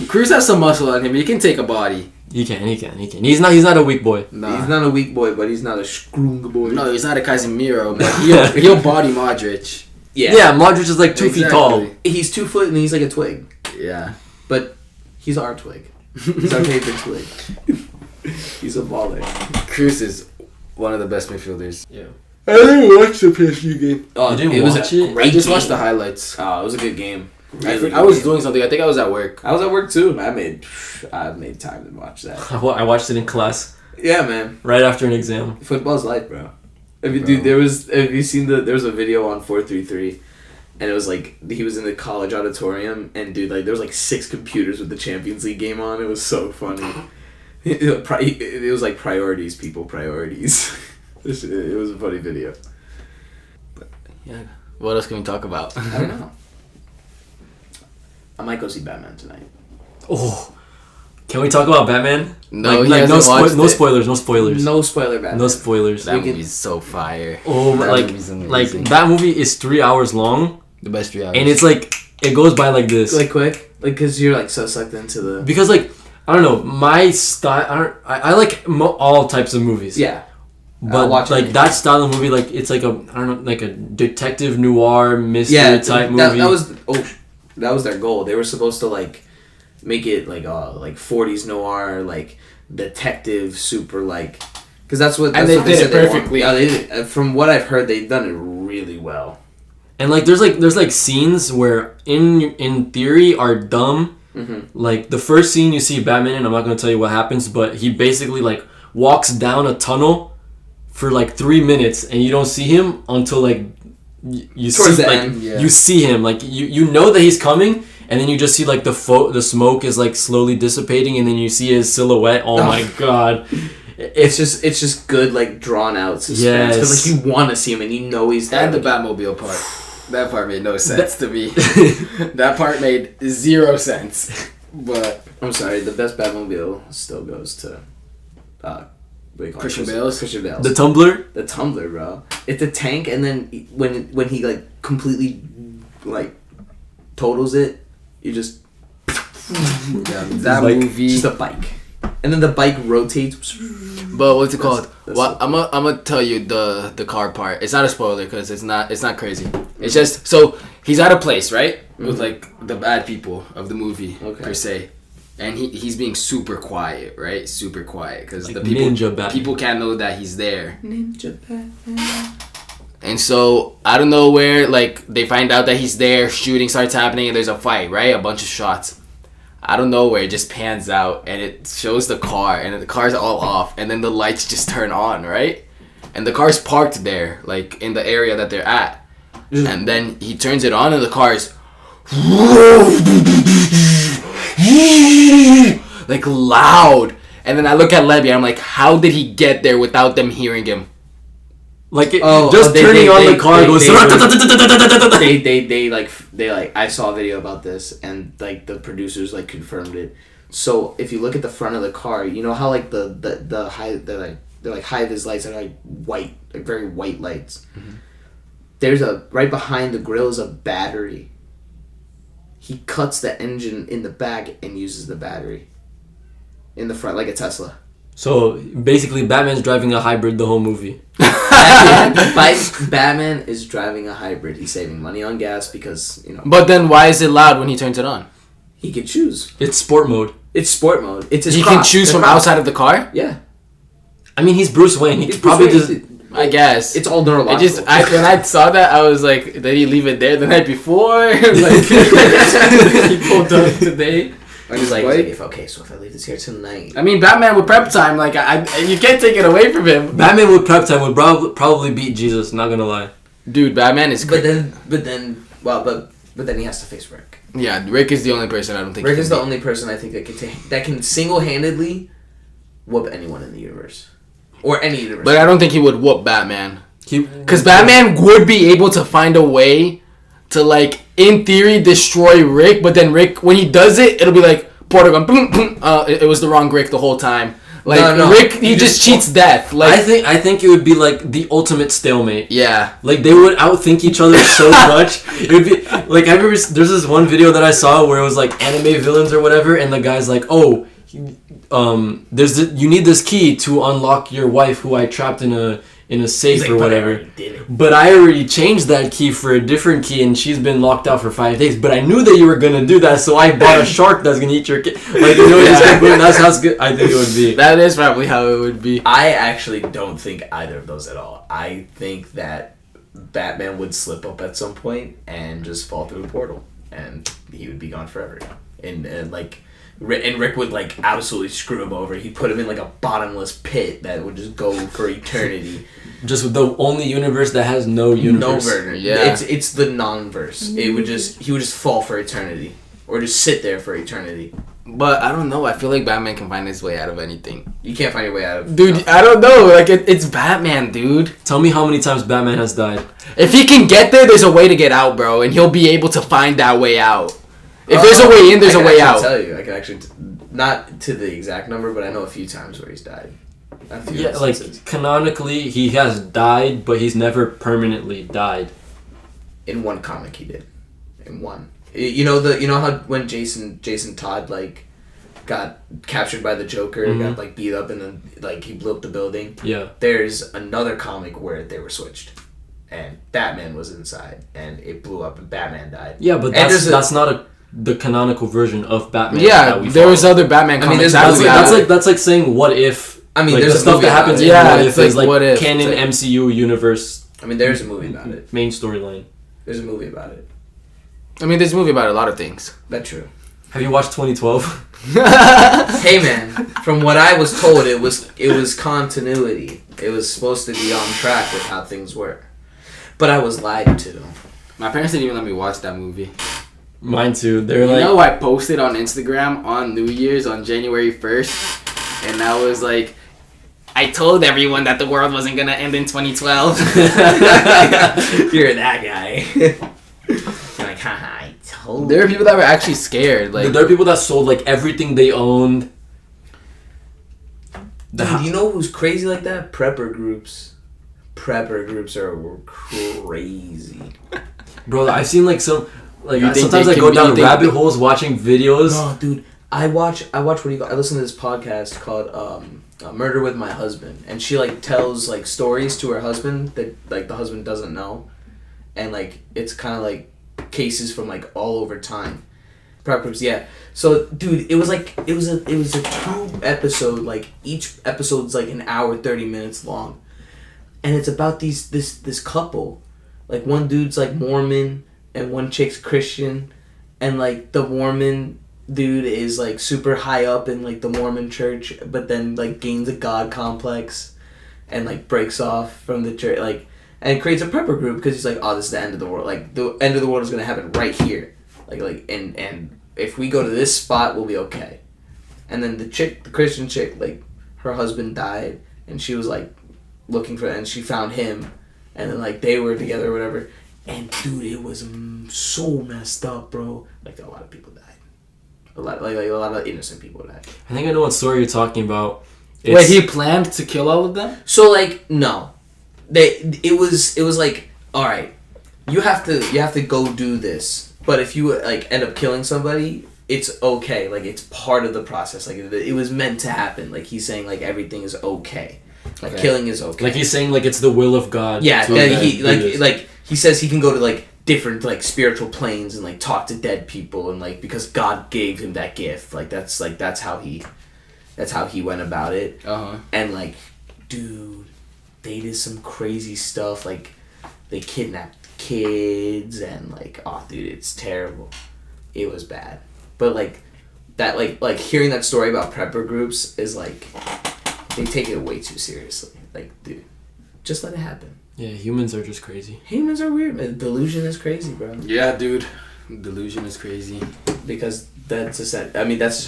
Kroos has some muscle on him. He can take a body. He can. He's not a weak boy. Nah. He's not a weak boy, but he's not a strong boy. No, he's not a Casemiro, but he'll body Modric. Yeah, Modric is like 2 feet tall. He's 2 foot and he's like a twig. Yeah. But he's our twig. He's our favorite twig. He's a baller. Kroos is one of the best midfielders. Yeah. I didn't watch the PSG game. Oh, you didn't watch it? I just watched the highlights. Oh, it was a good game. I was doing something. I think I was at work. I was at work too. I made time to watch that. I watched it in class. Yeah, man. Right after an exam. Football's life, bro. Dude, there was a video on 433, and it was like he was in the college auditorium, and dude, like there was like 6 computers with the Champions League game on. It was so funny. It was like priorities. It was a funny video. But, yeah. What else can we talk about? I don't know. I might go see Batman tonight. Oh, can we talk about Batman? No, no spoilers. No spoilers. No spoiler Batman. No spoilers. That movie's so fire. Oh, that movie is 3 hours long. The best 3 hours. And it's like it goes by like this. Like quick, like because you're like so sucked into the. Because like I don't know my style. I like all types of movies. Yeah. But like that style of movie, like it's like like a detective noir mystery type movie. That was their goal. They were supposed to like make it like 40s noir, like detective, super like, because that's what they did it perfectly. Yeah, they did. From what I've heard, they've done it really well. And like there's scenes where in theory are dumb. Mm-hmm. Like the first scene you see Batman in, I'm not gonna tell you what happens, but he basically like walks down a tunnel for like 3 minutes, and you don't see him until like you see like you see him like you know that he's coming, and then you just see like the smoke is like slowly dissipating, and then you see his silhouette. Oh my god, it's just good like drawn out suspense because like you want to see him and you know he's there. And the Batmobile part, that part made no sense to me. That part made 0 sense. But I'm sorry, the best Batmobile still goes to Christian Bale's. The Tumbler, bro. It's a tank, and then when he like completely like totals it, you just that like, movie. Just a bike, and then the bike rotates. But what's it called? Well, I'm gonna tell you the car part. It's not a spoiler because it's not crazy. It's just so he's at a place, right, with like the bad people of the movie per se. And he's being super quiet, right? Super quiet because like the people can't know that he's there. Ninja Batman. And so out of nowhere, like they find out that he's there. Shooting starts happening, and there's a fight, right? A bunch of shots. out of nowhere, it just pans out and it shows the car, and the car's all off, and then the lights just turn on, right? And the car's parked there, like in the area that they're at. And then he turns it on, and the car's like loud. And then I look at Levy, and I'm like, how did he get there without them hearing him? Like turning on the car goes. They I saw a video about this, and like the producers like confirmed it. So if you look at the front of the car, you know how like the high they're like high vis lights are like white, like very white lights. Mm-hmm. There's right behind the grill is a battery. He cuts the engine in the back and uses the battery in the front like a Tesla. So basically, Batman's driving a hybrid the whole movie. Batman is driving a hybrid. He's saving money on gas because, you know. But then why is it loud when he turns it on? He can choose. It's sport mode. It's sport mode. It's his He cross. can choose from outside of the car? Yeah. I mean, he's Bruce Wayne. He probably just. I guess. It's all neurological. When I saw that, I was like, did he leave it there the night before? Like, he pulled up today. He's like, if I leave this here tonight. I mean, Batman with prep time, like, you can't take it away from him. Batman with prep time would probably beat Jesus, not gonna lie. Dude, Batman is crazy. But then he has to face Rick. Yeah, Rick is the only person I don't think. Rick is the only person I think that can single-handedly whoop anyone in the universe. Or any universe. But I don't think he would whoop Batman. Because Batman would be able to find a way to, like, in theory, destroy Rick. But then Rick, when he does it, it'll be like, Porter going, boom, boom. It was the wrong Rick the whole time. Like, no. Rick, he just cheats death. Like, I think it would be, like, the ultimate stalemate. Yeah. Like, they would outthink each other so much. It would be, like, I remember, there's this one video that I saw where it was, like, anime villains or whatever, and the guy's like, oh, you need this key to unlock your wife who I trapped in a safe or whatever. But I already changed that key for a different key, and she's been locked out for 5 days. But I knew that you were gonna do that, so I bought a shark that's gonna eat your kid. Like, you know, that's how good I think it would be. That is probably how it would be. I actually don't think either of those at all. I think that Batman would slip up at some point and just fall through a portal, and he would be gone forever. And Rick would, like, absolutely screw him over. He'd put him in, like, a bottomless pit that would just go for eternity. Just the only universe that has no universe. No version. Yeah. It's the non-verse. He would just fall for eternity. Or just sit there for eternity. But I don't know. I feel like Batman can find his way out of anything. You can't find your way out of... Dude, I don't know. Like, it's Batman, dude. Tell me how many times Batman has died. If he can get there, there's a way to get out, bro. And he'll be able to find that way out. If there's a way in, there's a way out. I can actually not to the exact number, but I know a few times where he's died. Yeah, instances. Like, canonically, he has died, but he's never permanently died. In one comic, he did. In one. You know how when Jason Todd, like, got captured by the Joker, got, like, beat up, and then, like, he blew up the building? Yeah. There's another comic where they were switched. And Batman was inside, and it blew up, and Batman died. Yeah, but that's not the canonical version of Batman. Yeah, there was other Batman comics. That's like saying what if. I mean, like, there's the stuff that happens in what if is like what if, canon MCU universe. I mean, there's a movie about it. Main storyline. There's a movie about it. I mean, there's a movie about a lot of things. That's true. Have you watched 2012? Hey man, from what I was told, it was continuity. It was supposed to be on track with how things were, but I was lied to. My parents didn't even let me watch that movie. Mine too. They're like, you know, I posted on Instagram on New Year's on January 1st, and I was like, I told everyone that the world wasn't gonna end in 2012. You're that guy. You're like, haha, I told. There are people that were actually scared. Like, there are people that sold like everything they owned. Dude, you know who's crazy like that? Prepper groups. Prepper groups are crazy. Bro, I've seen like some. Like, sometimes I go down rabbit holes watching videos. No, dude. I watch. I listen to this podcast called Murder with My Husband, and she like tells like stories to her husband that like the husband doesn't know, and like it's kind of like cases from like all over time. Preppers, yeah. So, dude, it was a 2-episode, like each episode's like an hour 30 minutes long, and it's about this couple, like one dude's like Mormon and one chick's Christian, and like the Mormon dude is like super high up in like the Mormon church, but then like gains a god complex, and like breaks off from the church, like, and creates a prepper group because he's like, oh, this is the end of the world. Like the end of the world is gonna happen right here. And if we go to this spot, we'll be okay. And then the Christian chick, like her husband died, and she was like looking for, and she found him, and then like they were together or whatever. And dude, it was so messed up, bro. Like a lot of people died. A lot of innocent people died. I think I know what story you're talking about. Wait, he planned to kill all of them? So like no, it was like, all right, you have to go do this, but if you like end up killing somebody, it's okay. Like it's part of the process. Like it was meant to happen. Like he's saying like everything is okay. Like killing is okay. Like he's saying like it's the will of God. Yeah, he says he can go to like different like spiritual planes and like talk to dead people, and like because God gave him that gift. That's how he went about it. And like, dude, they did some crazy stuff. Like they kidnapped kids and like, oh dude, it's terrible. It was bad. But like that, like hearing that story about prepper groups is like, they take it way too seriously. Like, dude, just let it happen. Yeah, humans are just crazy. Humans are weird, man. Delusion is crazy, bro. Yeah, dude. Delusion is crazy. Because that's just a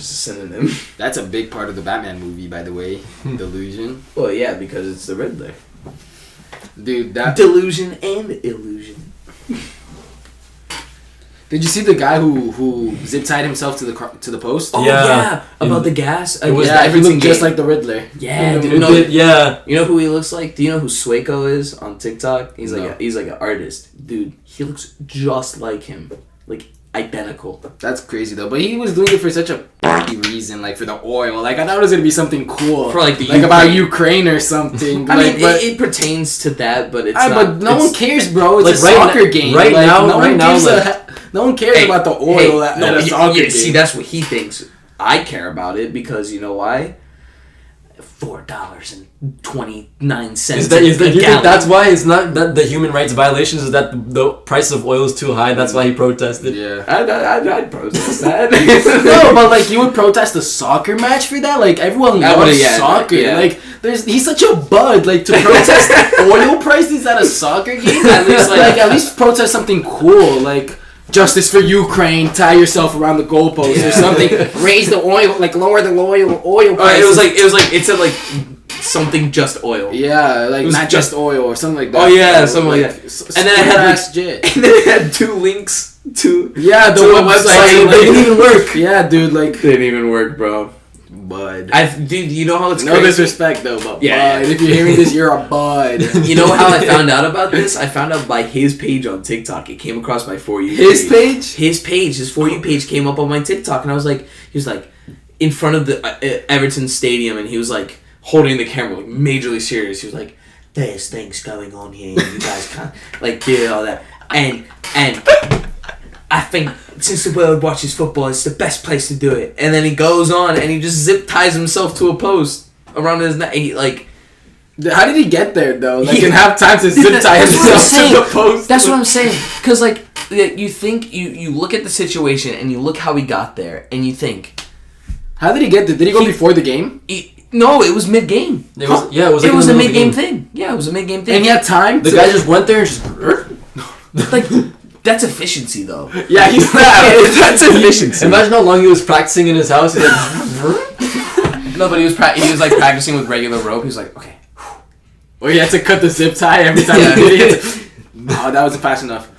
synonym. That's a big part of the Batman movie, by the way. Delusion. Well, yeah, because it's the Riddler. Dude, that... Delusion and illusion. Did you see the guy who zip tied himself to the post? Oh yeah, about the gas. He looked just like the Riddler. Yeah, dude. You know who he looks like? Do you know who Sueco is on TikTok? He's like an artist, dude. He looks just like him, like identical. That's crazy though. But he was doing it for such a reason, like for the oil. Like I thought it was gonna be something cool, for like about Ukraine or something. I mean, it pertains to that, but it's not. But no one cares, bro. It's like a soccer game. Right now, no one cares about the oil at a soccer game. See, that's what he thinks. I care about it because you know why? $4.29. Is that you think that's why it's not that the human rights violations is that the price of oil is too high? That's why he protested. Yeah, I'd protest that. No, but like you would protest a soccer match for that? Like everyone loves soccer. Yeah. Like he's such a bud. Like to protest oil prices at a soccer game. At least protest something cool. Like justice for Ukraine, tie yourself around the goalpost or something. Raise the oil, like lower the oil prices. It said like something just oil. Yeah, like not just oil or something like that. Oh yeah, something like that. And then it had two links to the website. They didn't even work. Yeah, dude, like they didn't even work, bro. Bud. Dude, you know how it's no crazy? Disrespect though, but yeah, bud, if you're hearing this, you're a bud. You know how I found out about this? I found out by his page on TikTok. It came across my For You page. His For You page came up on my TikTok, and he was like in front of the Everton Stadium, and he was like holding the camera, like majorly serious. He was like, "There's things going on here. You guys can't like do all that." And I think since the world watches football, it's the best place to do it. And then he goes on and he just zip ties himself to a post around his neck. How did he get there though? Like, and have time to zip tie himself to the post? That's what I'm saying. Because like you think you look at the situation and you look how he got there and you think, how did he get there? Did he go before the game? No, it was mid game. It was a mid game thing. Yeah, it was a mid game thing. And he had time. The guy just went there and just like. That's efficiency, though. Yeah, that's efficiency. Imagine how long he was practicing in his house. No, but he was like practicing with regular rope. He was like, okay. Or he had to cut the zip tie every time he did it. No, that wasn't fast enough.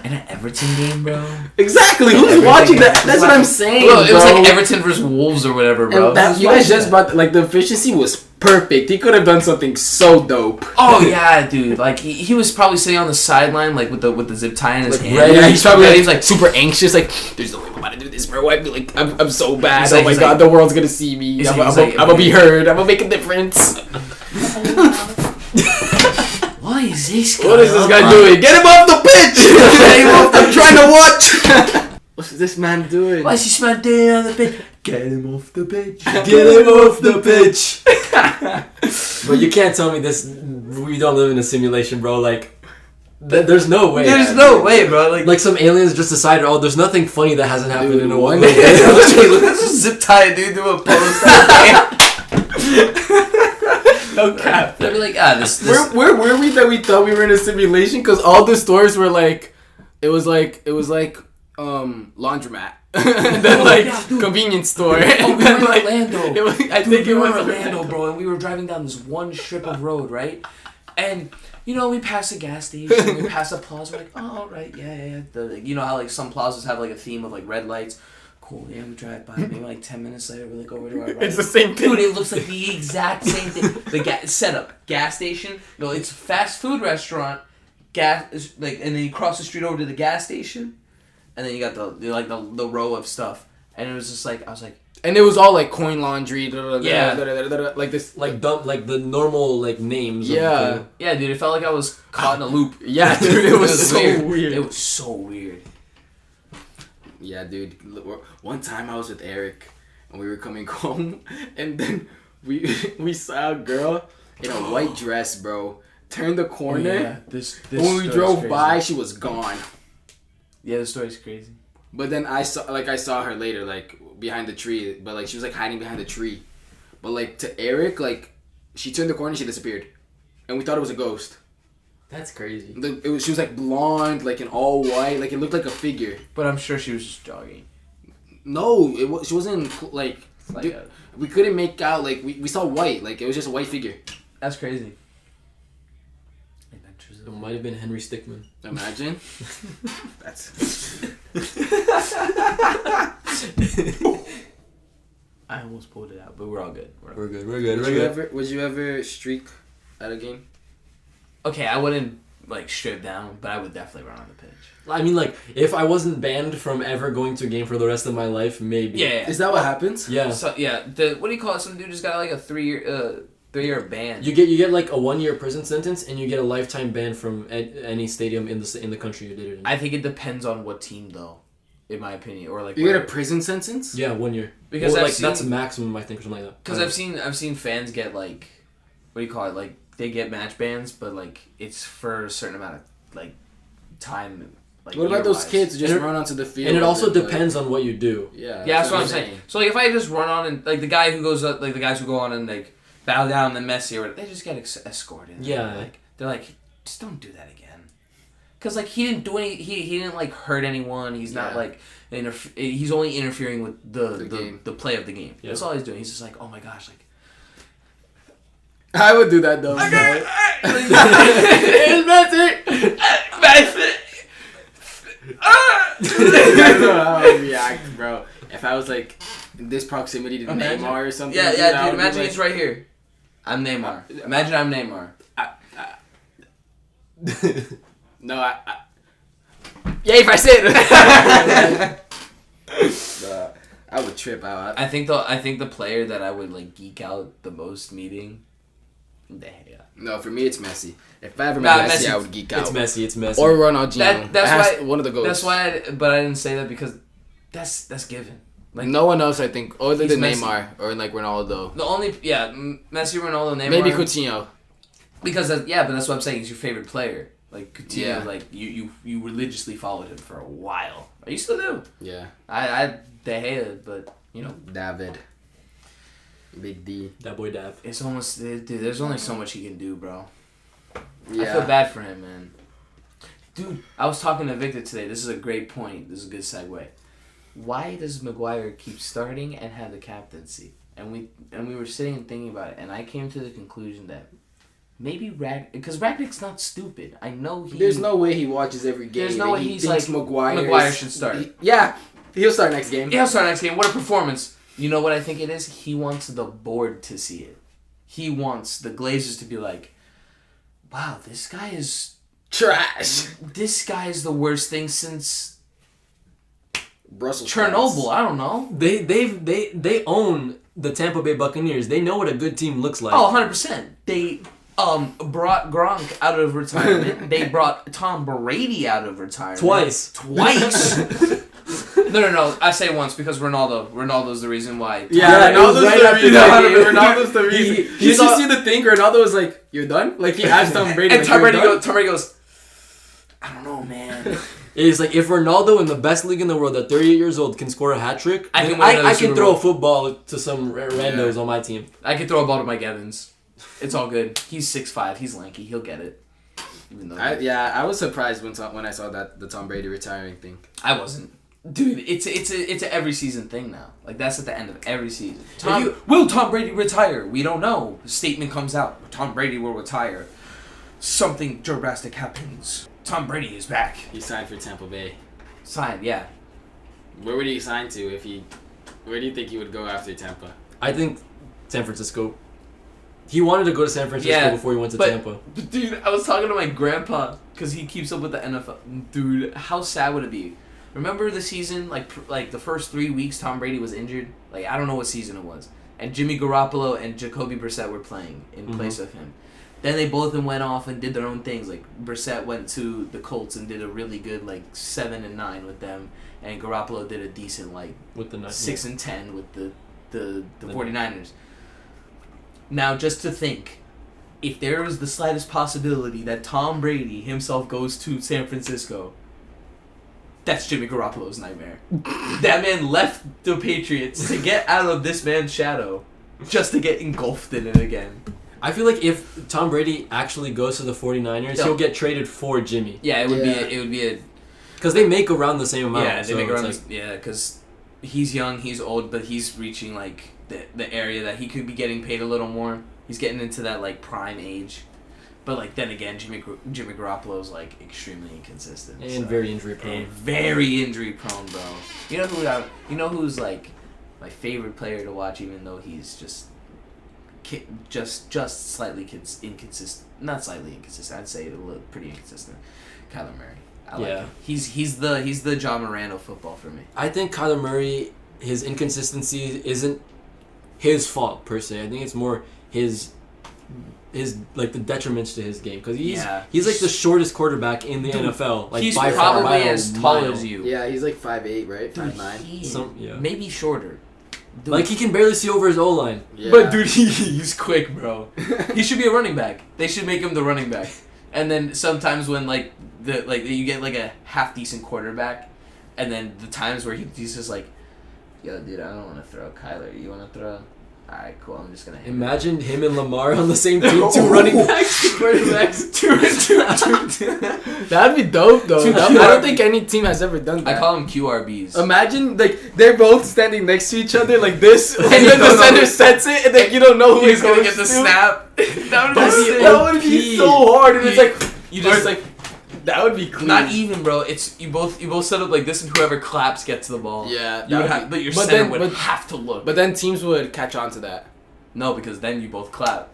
In an Everton game, bro. Exactly. Who's watching that? That's what I'm saying. Well, it was like Everton versus Wolves or whatever, bro. You guys just bought like the efficiency was perfect. He could have done something so dope. Oh yeah, dude. Like he was probably sitting on the sideline, like with the zip tie in his hand. Yeah, he's probably he was like super anxious. Like, there's no way I'm about to do this, bro. I'm so bad. Oh my god, the world's gonna see me. I'm gonna be heard. I'm gonna make a difference. What is this guy? What is this guy doing? Get him off the pitch! I'm trying to watch. What's this man doing? What's this man doing on the pitch? Get him off the pitch. Get him off the pitch. But you can't tell me this. We don't live in a simulation, bro. Like, There's no way. There's no way, bro. Like some aliens just decided, oh, there's nothing funny that hasn't happened in a while. Let's just zip tie a dude to a post. No cap. They'd be like, this. Where were we that we thought we were in a simulation? Because all the stores were like, it was like laundromat, and then convenience store. Oh, we were in Orlando. It was Orlando, bro, and we were driving down this one strip of road, right? And we passed a gas station, we passed a plaza. We're like, oh, all right, yeah. You know how like some plazas have like a theme of like red lights. Cool, yeah, we drive by. Maybe like 10 minutes later, we over to our right. It's the same thing. Dude, it looks like the exact same thing. The setup, gas station. No, it's fast food restaurant. And then you cross the street over to the gas station, and then you got the row of stuff. And it was just like I was like. And it was all like coin laundry, like this, like dumb, like the normal like names. Yeah, dude, it felt like I was caught in a loop. Yeah, dude, it was so weird. It was so weird. Yeah, dude. One time I was with Eric, and we were coming home, and then we saw a girl in a white dress, bro. Turned the corner. Oh, yeah. This when we drove by, she was gone. Yeah, the story's crazy. But then I saw her later, like behind the tree, but like she was like hiding behind the tree. But like to Eric, like she turned the corner, she disappeared, and we thought it was a ghost. That's crazy. She was like blonde, like in all white, like it looked like a figure. But I'm sure she was just jogging. No, she wasn't like. We couldn't make out. Like we saw white, like it was just a white figure. That's crazy. It might have been Henry Stickmin. Imagine. That's. I almost pulled it out, but we're all good. We're good. Would you ever streak at a game? Okay, I wouldn't like strip down, but I would definitely run on the pitch. I mean, like, if I wasn't banned from ever going to a game for the rest of my life, maybe. Yeah. Is that what happens? Yeah. So yeah, what do you call it? Some dude just got like a 3-year ban. You get like a 1-year prison sentence, and you get a lifetime ban from any stadium in the country you did it in. I think it depends on what team, though, in my opinion, or like. You get a prison sentence? Yeah, 1 year. Because that's a maximum, I think, or something like that. Because I've seen fans get like, what do you call it? Like they get match bans, but like it's for a certain amount of like time. Like, what about those kids who just run onto the field? And it also depends on what you do. Yeah, that's what I'm saying. So like if I just run on and like the guy who goes up, like the guys who go on and like bow down and Messi or whatever, they just get escorted. Yeah. Like they're like, just don't do that again. Cause like he didn't do any, he didn't like hurt anyone. He's not like he's only interfering with the play of the game. Yeah. That's all he's doing. He's just like, oh my gosh, like. I would do that though. It's Messi. I don't know how I would react, bro. If I was like in this proximity to Neymar or something. Yeah, dude. Imagine he's right here. I'm Neymar. Imagine I'm Neymar. No, yeah, if I say it. I would trip out. I think the player that I would like geek out the most meeting. No, for me it's Messi. If I ever met Messi, I would geek out. It's Messi. Or Ronaldinho. That's why one of the goals. That's why, but I didn't say that because that's given. Like no one else, I think, other than Messi. Neymar or like Ronaldo. The only Messi, Ronaldo, Neymar. Maybe Coutinho. Because but that's what I'm saying. He's your favorite player. Like Coutinho, like you religiously followed him for a while. You still do. Yeah. They hated it, but you know. David. Big D. That boy Dav. It's almost dude. There's only so much he can do, bro. Yeah. I feel bad for him, man. Dude, I was talking to Victor today. This is a great point. This is a good segue. Why does Maguire keep starting and have the captaincy? And we were sitting and thinking about it, and I came to the conclusion that maybe because Ragnick's not stupid. I know he. There's no way he watches every game. There's no way he's like Maguire should start. He'll start next game. He'll start next game. What a performance! You know what I think it is? He wants the board to see it. He wants the Glazers to be like, wow, this guy is trash. This guy is the worst thing since Brussels Chernobyl. sprouts. I don't know. They own the Tampa Bay Buccaneers. They know what a good team looks like. Oh, 100%. They brought Gronk out of retirement. They brought Tom Brady out of retirement. Twice. No. I say once because Ronaldo's the reason why. Yeah, Ronaldo's right the reason. Ronaldo's the reason. Did you see the thing? Ronaldo was like, "You're done." Like he asked Tom Brady. And Tom Brady goes. I don't know, man. It's like if Ronaldo in the best league in the world at 38 years old can score a hat trick, I I can can throw a football to some randos on my team. I can throw a ball to Mike Evans. It's all good. He's 6'5". He's lanky. He'll get it. Even though I was surprised when I saw the Tom Brady retiring thing. I wasn't. Dude, it's a every season thing now. Like, that's at the end of every season. Will Tom Brady retire? We don't know. The statement comes out. Tom Brady will retire. Something drastic happens. Tom Brady is back. He signed for Tampa Bay. Signed, yeah. Where would he sign to where do you think he would go after Tampa? I think San Francisco. He wanted to go to San Francisco before he went to Tampa. Dude, I was talking to my grandpa because he keeps up with the NFL. Dude, how sad would it be? Remember the season, like the first 3 weeks Tom Brady was injured? Like, I don't know what season it was. And Jimmy Garoppolo and Jacoby Brissett were playing in place of him. Then they both of them went off and did their own things. Like, Brissett went to the Colts and did a really good, 7-9 with them. And Garoppolo did a decent, with the 6-10 with the 49ers. Now, just to think, if there was the slightest possibility that Tom Brady himself goes to San Francisco, that's Jimmy Garoppolo's nightmare. That man left the Patriots to get out of this man's shadow just to get engulfed in it again. I feel like if Tom Brady actually goes to the 49ers, he'll get traded for Jimmy. Yeah, it would be a because they make around the same amount. Yeah, they make around like, because he's young, he's old, but he's reaching the area that he could be getting paid a little more. He's getting into that prime age. But then again, Jimmy Garoppolo's extremely inconsistent and very injury prone. And very injury prone, bro. You know who's my favorite player to watch, even though he's just slightly inconsistent. Not slightly inconsistent. I'd say pretty inconsistent. Kyler Murray. I like him. He's the John Moran of football for me. I think Kyler Murray, his inconsistency isn't his fault per se. I think it's more his the detriments to his game because he's the shortest quarterback in the NFL. He's by probably far, by as tall as you. Yeah, he's 5'8", right? 5'9". Maybe shorter. Dude. He can barely see over his O-line. Yeah. But dude, he's quick, bro. He should be a running back. They should make him the running back. And then sometimes when you get a half decent quarterback, and then the times where he's just yo, dude, I don't want to throw Kyler. You want to throw? Alright, cool. I'm just gonna imagine him and Lamar on the same team. Two running backs, two quarterbacks, two. That'd be dope, though. I don't think any team has ever done that. I call them QRBs. Imagine they're both standing next to each other like this, and then the center sets it, and then you don't know who he's gonna get the snap. That would be so hard, and it's that would be clean. Not even, bro. It's you both set up like this, and whoever claps gets the ball. Yeah, your center would have to look. But then teams would catch on to that. No, because then you both clap,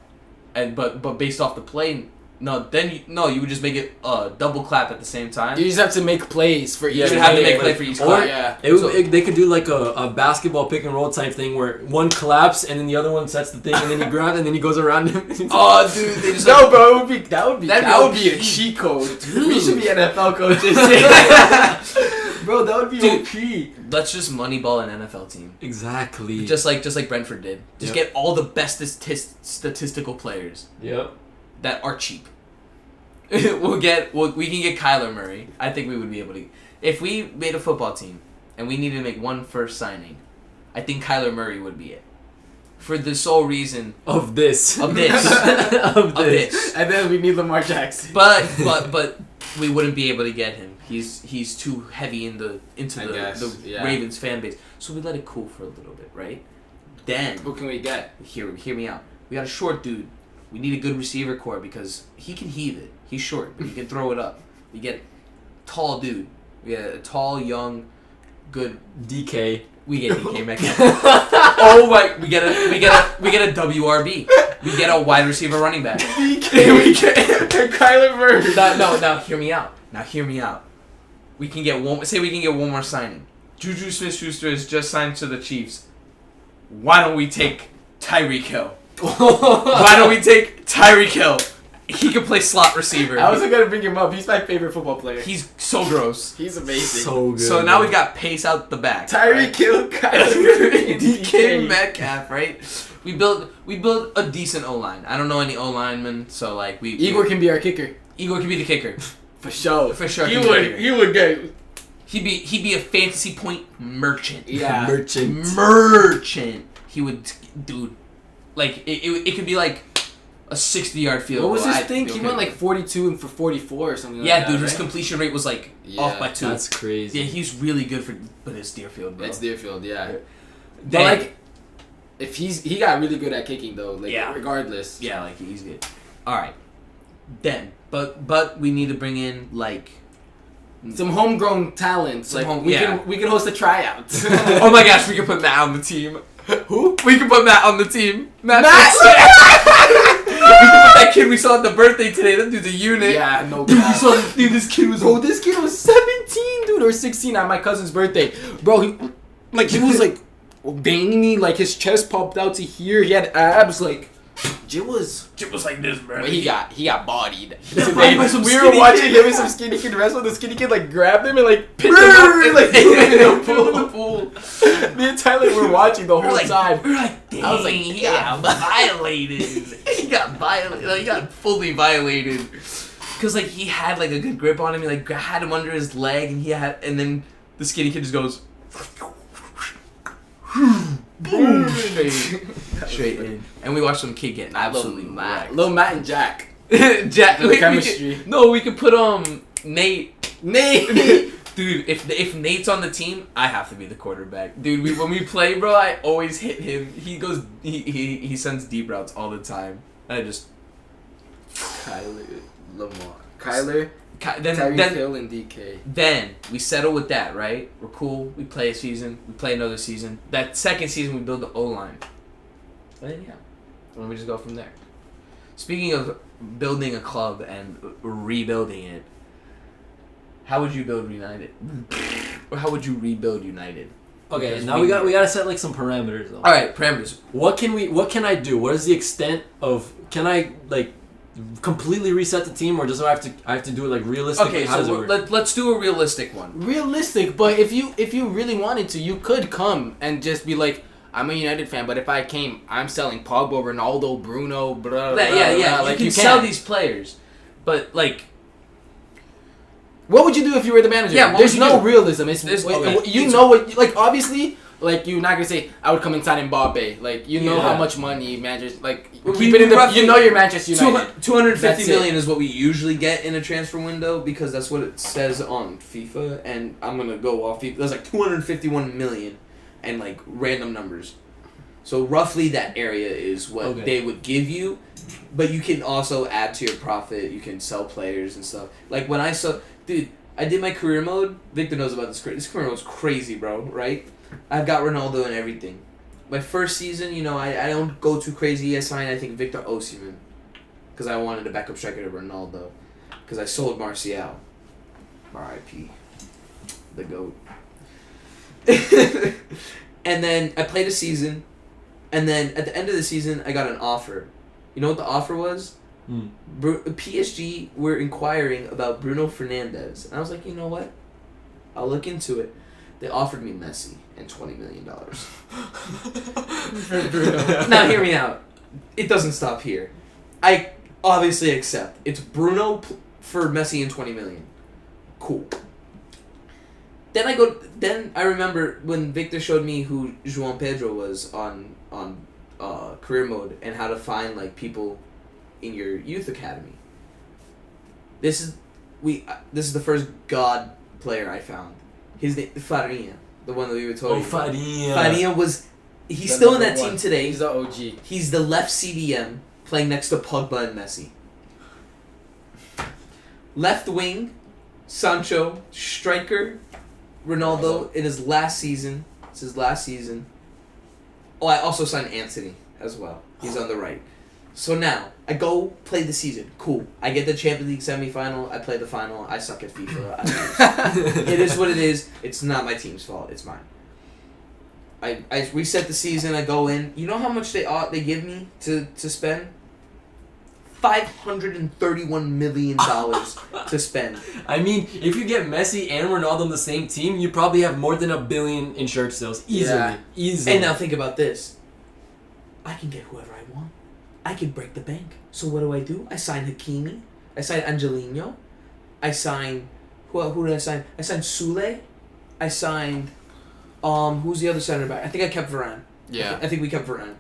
and but based off the play, you would just make it double clap at the same time. You just have to make plays for each. You have to make play for each clap. They could do a basketball pick and roll type thing where one claps and then the other one sets the thing and then he grabs and then he goes around him. Oh, dude, they just bro, that would be a cheat code. Dude. We should be NFL coaches. Bro, that would be OP. Let's just moneyball an NFL team. Exactly. Just like Brentford did. Just get all the best statistical players. Yep. That are cheap. We can get Kyler Murray. I think we would be able to. If we made a football team and we needed to make one first signing, I think Kyler Murray would be it. For the sole reason of this. Of this. And then we need Lamar Jackson. But we wouldn't be able to get him. He's too heavy into the Ravens fan base. So we let it cool for a little bit, right? Then who can we get? Hear me out. We got a short dude. We need a good receiver core because he can heave it. He's short, but he can throw it up. We get a tall dude. We get a tall, young, good DK. We get DK Metcalf. Oh my! We get a WRB. We get a wide receiver running back. DK. We get Kyler Murray. No. Hear me out. We can get one more signing. Juju Smith-Schuster has just signed to the Chiefs. Why don't we take Tyreek Hill? Why don't we take Tyreek Hill? He can play slot receiver. I wasn't gonna bring him up. He's my favorite football player. He's so gross. He's amazing. So good. So now we got pace out the back. Tyreek Hill, Kyler DK Metcalf, right? We build a decent O line. I don't know any O linemen, so Igor can be our kicker. Igor can be the kicker. For sure. For sure. He would get. He'd be a fantasy point merchant. Yeah. Merchant. He would, dude. Like it could be like a 60-yard field. What was his thing? He went like 42 and for 44 or something. Yeah, like that, dude. His right? completion rate was like off by 2. That's crazy. Yeah, he's really good but it's Deerfield, bro. It's Deerfield, yeah. But Dang. like, if he got really good at kicking though. Like, regardless. Yeah, like he's good. All right. Then, but we need to bring in like some homegrown talents. Like we can host a tryout. Oh my gosh, we can put Matt on the team. Who? We can put Matt on the team. Matt. We can put that kid we saw at the birthday today. That dude's a unit. Yeah, no. Dude, we saw this dude. This kid was. Bro, this kid was 17, dude, or 16 on my cousin's birthday. Bro, he was like veiny, like his chest popped out to here. He had abs, like. Jit was like this, bro. But he got bodied. Bodied by some we skinny were watching kid. him and some skinny kid wrestle. The skinny kid like grabbed him and like picked him up and like threw him in the pool. Me and Tyler were watching the whole time. We're like, dang, I was like, he got violated. He got violated. Like, he got fully violated. Cause like he had like a good grip on him. He like had him under his leg, and then the skinny kid just goes. Boom! Straight in. And we watched some kid get absolutely wrecked. Little Matt and Jack. Jack. Chemistry. We could put Nate. Dude, if Nate's on the team, I have to be the quarterback. Dude, when we play, bro, I always hit him. He goes. He sends deep routes all the time. I just. Kyler. Tyreek Hill and DK. Then we settle with that, right? We're cool. We play a season. We play another season. That second season, we build the O-line. And then, yeah. And we just go from there. Speaking of building a club and rebuilding it, how would you build United? Or how would you rebuild United? Okay, Because now we gotta set like some parameters though. All right, parameters. What can I do? What is the extent of? Can I like completely reset the team, or does I have to do it like realistically? Okay, How does it so work? let's do a realistic one. Realistic, but if you really wanted to, you could come and just be like, I'm a United fan, but if I came, I'm selling Pogba, Ronaldo, Bruno, blah, blah, Yeah. Like you can sell these players, but like. What would you do if you were the manager? Yeah, there's no realism. Know what, like, obviously, like, you're not going to say, I would come and sign Mbappe. Like, you know how much money managers, like, keep it in the, you know you're Manchester United. 250 million is what we usually get in a transfer window because that's what it says on FIFA, and I'm going to go off FIFA. There's like 251 million and, like, random numbers. So, roughly that area is what they would give you, but you can also add to your profit. You can sell players and stuff. Like, when I saw... Dude, I did my career mode. Victor knows about this. This career mode's crazy, bro, right? I've got Ronaldo and everything. My first season, you know, I don't go too crazy. I signed, I think, Victor Osimhen. Because I wanted a backup striker to Ronaldo. Because I sold Martial. R.I.P. The GOAT. And then I played a season. And then at the end of the season, I got an offer. You know what the offer was? PSG were inquiring about Bruno Fernandes, and I was like, you know what? I'll look into it. They offered me Messi and $20 million. Now hear me out. It doesn't stop here. I obviously accept. It's Bruno for Messi and $20 million. Cool. Then I remember when Victor showed me who João Pedro was on career mode and how to find like people in your youth academy. This is the first God player I found. His name Farinha, the one that we were talking about. Farinha. Farinha was he's still in that team today. He's the OG. He's the left CDM playing next to Pogba and Messi. Left wing, Sancho, striker, Ronaldo in his last season. It's his last season. Oh, I also signed Anthony as well. He's on the right. So now, I go play the season. Cool. I get the Champions League semifinal. I play the final. I suck at FIFA. I lose. It is what it is. It's not my team's fault. It's mine. I reset the season. I go in. You know how much they give me to spend? $531 million to spend. I mean, if you get Messi and Ronaldo on the same team, you probably have more than $1 billion in shirt sales. Easily. And now think about this. I can get whoever I want. I can break the bank. So what do? I sign Hakimi. I sign Angelino. I signed. Who did I sign? I signed Sule. I signed. Who's the other center back? I think I kept Varane. Yeah. I think we kept Varane.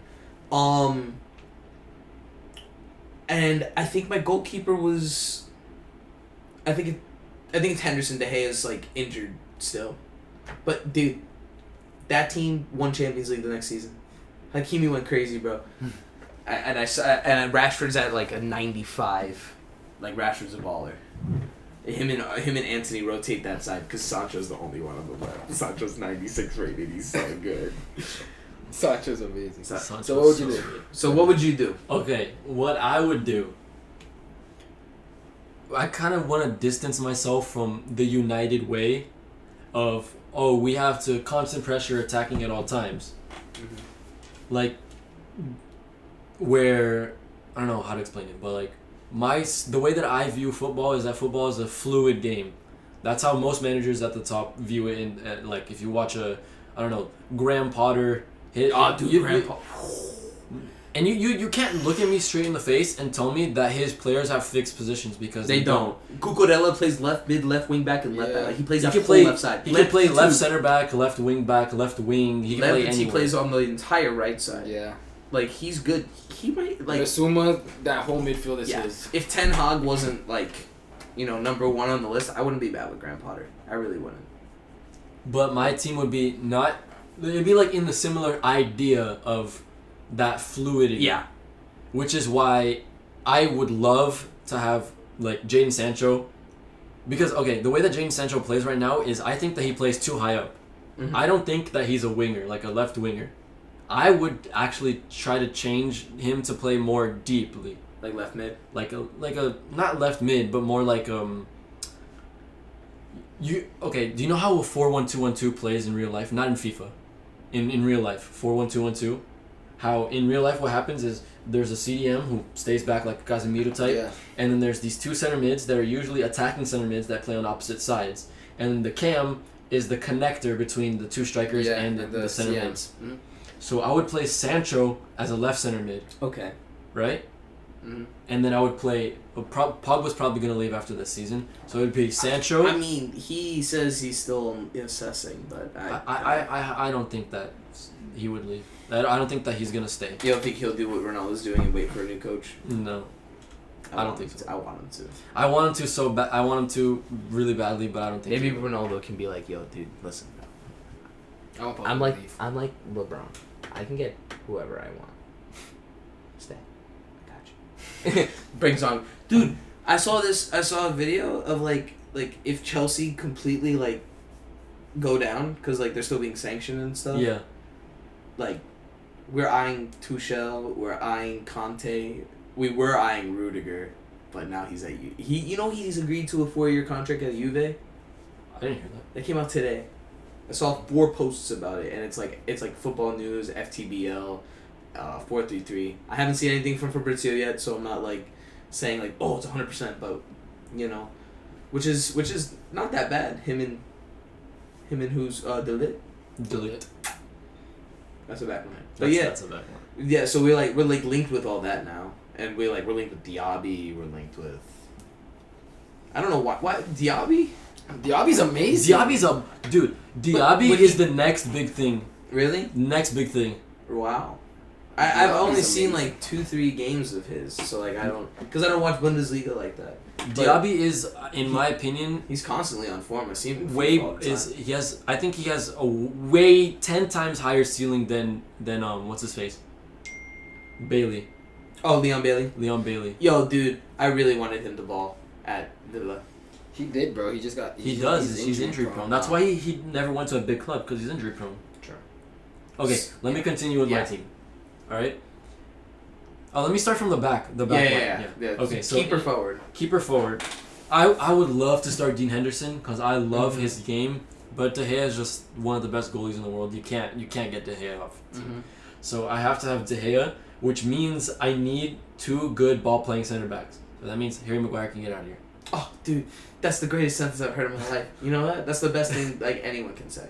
And I think my goalkeeper was. I think it's Henderson. De Gea is like injured still, but dude, that team won Champions League the next season. Hakimi went crazy, bro. And Rashford's at like a 95. Like Rashford's a baller. Him and Anthony rotate that side because Sancho's the only one on the left. Sancho's 96 rated. He's so good. Sancho's amazing. Sancho's So what would you do? good. So what would you do? Okay, what I would do. I kind of want to distance myself from the United way of, we have to constant pressure attacking at all times. Mm-hmm. Like, where, I don't know how to explain it, but like, the way that I view football is that football is a fluid game. That's how most managers at the top view it. In like, if you watch Graham Potter hit. Graham Potter. And you can't look at me straight in the face and tell me that his players have fixed positions because They don't. Cucurella plays left mid, left wing back, and left back. Like, he plays that full left side. He can play left center back, left wing back, left wing. He can play anywhere. He plays on the entire right side. Yeah. Like, he's good. He might, like... Basuma, that whole midfield is his. If Ten Hag wasn't, like, number one on the list, I wouldn't be bad with Graham Potter. I really wouldn't. But my team would be not... It'd be, like, in the similar idea of that fluidity. Yeah. Which is why I would love to have, like, Jadon Sancho. Because, okay, the way that Jadon Sancho plays right now is I think that he plays too high up. Mm-hmm. I don't think that he's a winger, like a left winger. I would actually try to change him to play more deeply. Like left mid? Like a not left mid, but more like do you know how a 4-1-2-1-2 plays in real life? Not in FIFA. In real life, 4-1-2-1-2. How in real life what happens is there's a CDM who stays back like a Casemiro type, and then there's these two center mids that are usually attacking center mids that play on opposite sides. And the cam is the connector between the two strikers and the center mids. Mm-hmm. So I would play Sancho as a left center mid. Okay. Right? Mm-hmm. And then I would play... Pogba's probably going to leave after this season. So it would be Sancho. I mean, he says he's still assessing, but I don't think that he would leave. I don't think that he's going to stay. You don't think he'll do what Ronaldo's doing and wait for a new coach? No. I don't think so. I want him to. I want him to so bad. I want him to really badly, but I don't think Maybe Ronaldo can be like, yo, dude, listen. I'm like LeBron. I can get whoever I want. Stay. I got you. Brings on, dude. I saw a video of like if Chelsea completely like go down because like they're still being sanctioned and stuff. Yeah. Like, we're eyeing Tuchel. We're eyeing Conte. We were eyeing Rudiger, but now he's at he's agreed to a 4-year contract at Juve. I didn't hear that. That came out today. I saw 4 posts about it, and it's like Football News, FTBL, 433. I haven't seen anything from Fabrizio yet, so I'm not like saying like, oh, it's 100%, but which is not that bad. Him and who's Delete. That's a back line. But That's a back line. Yeah, so we're linked with all that now, and we're linked with Diaby. We're linked with. I don't know why Diaby. Diaby's amazing. Diaby is the next big thing. Really? Next big thing. Wow. I've only seen like 2-3 games of his, so like I don't watch Bundesliga like that. Diaby is, in my opinion, he's constantly on form. I see him. I think he has a way 10 times higher ceiling than what's his face, Bailey. Oh, Leon Bailey. Yo, dude, I really wanted him to ball at Villa. He did, bro. He just got. He's injury prone. That's why he never went to a big club because he's injury prone. Sure. Okay, let me continue with my team. All right. Oh, let me start from the back. Yeah. Okay, so keeper forward. Keeper forward. I would love to start Dean Henderson because I love his game, but De Gea is just one of the best goalies in the world. You can't get De Gea off. So I have to have De Gea, which means I need 2 good ball playing center backs. So that means Harry Maguire can get out of here. Oh, dude, that's the greatest sentence I've heard in my life. You know what? That's the best thing like anyone can say.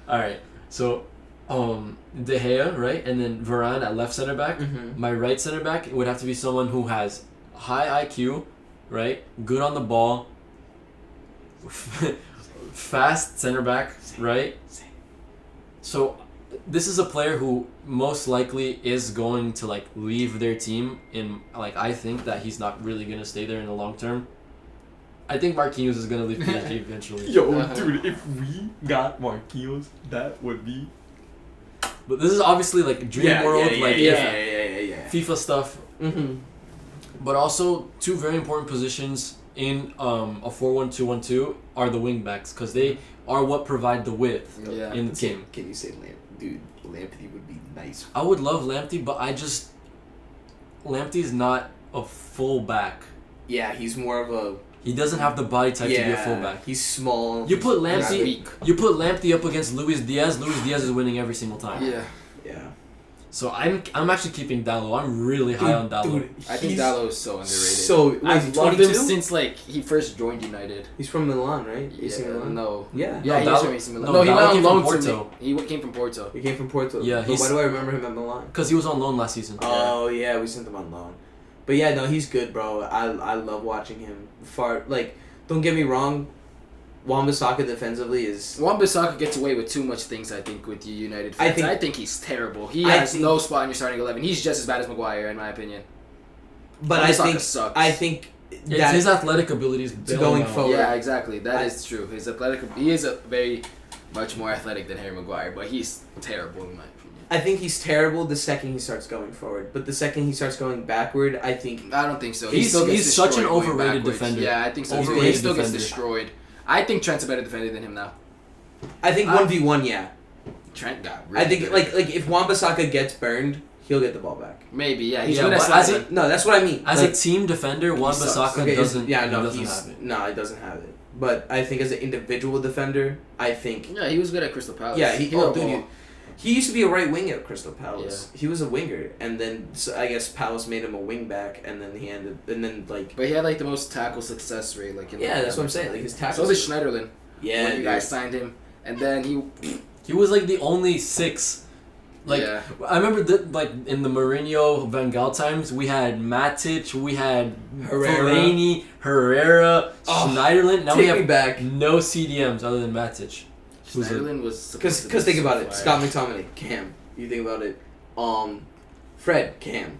All right, so. De Gea, right? And then Varane at left center back. My right center back would have to be someone who has high IQ, right? Good on the ball, fast center back, right? So this is a player who most likely is going to like leave their team, and like I think that he's not really gonna stay there in the long term. I think Marquinhos is gonna leave PSG eventually. Dude, if we got Marquinhos, that would be. But this is obviously like dream world, yeah. FIFA stuff. Mm-hmm. But also two very important positions in a 4-1-2-1-2 are the wing backs because they are what provide the width in the team. Can you say Dude, Lamptey would be nice. I would love Lamptey, but Lamptey is not a full back. Yeah, he's more of a. He doesn't have the body type to be a fullback. He's small. You put Lamptey up against Luis Diaz. Luis Diaz is winning every single time. Yeah. So I'm actually keeping Dallo. I'm really high on Dallo. Dude, I think Dallo is so underrated. So I've loved him since like he first joined United. He's from Milan, right? Yeah, Milan? No. Yeah. Yeah, No, he's from AC Milan. no, No, he Dallo went on came loan from to Porto. He came from Porto. He came from Porto. Yeah, But why do I remember him at Milan? Because he was on loan last season. Oh yeah, we sent him on loan. But yeah, no, he's good, bro. I love watching him. Don't get me wrong, Wan-Bissaka defensively is. Wan-Bissaka gets away with too much things, I think, with you United fans. I think he's terrible. He has no spot in your starting 11. He's just as bad as Maguire, in my opinion. But sucks. I think it's his athletic abilities going forward. Yeah, exactly. That is true. He is a very much more athletic than Harry Maguire, but he's terrible in my opinion. I think he's terrible the second he starts going forward, but the second he starts going backward, I don't think so. He's such an overrated defender. Yeah, I think so. He still gets destroyed. I think Trent's a better defender than him now. I think 1v1, yeah. Trent got really I think good. like if Wan-Bissaka gets burned, he'll get the ball back. Maybe, yeah. He's Yeah, good at but sliding. No, that's what I mean. As a team defender, Wan-Bissaka doesn't have it. No, he doesn't have it. But I think as an individual defender, I think. Yeah, he was good at Crystal Palace. Yeah, he used to be a right wing at Crystal Palace. Yeah. He was a winger, and then I guess Palace made him a wing back, and then But he had like the most tackle success rate, like. That's what I'm saying. Like his tackles. So did Schneiderlin. Yeah. When you guys signed him, and then he was like the only 6. Like I remember in the Mourinho Van Gaal times, we had Matic, we had Fellaini, Herrera, Schneiderlin. Now we have no CDMs other than Matic. Schneiderlin was because think about it. Scott McTominay, Cam. You think about it. Fred, Cam,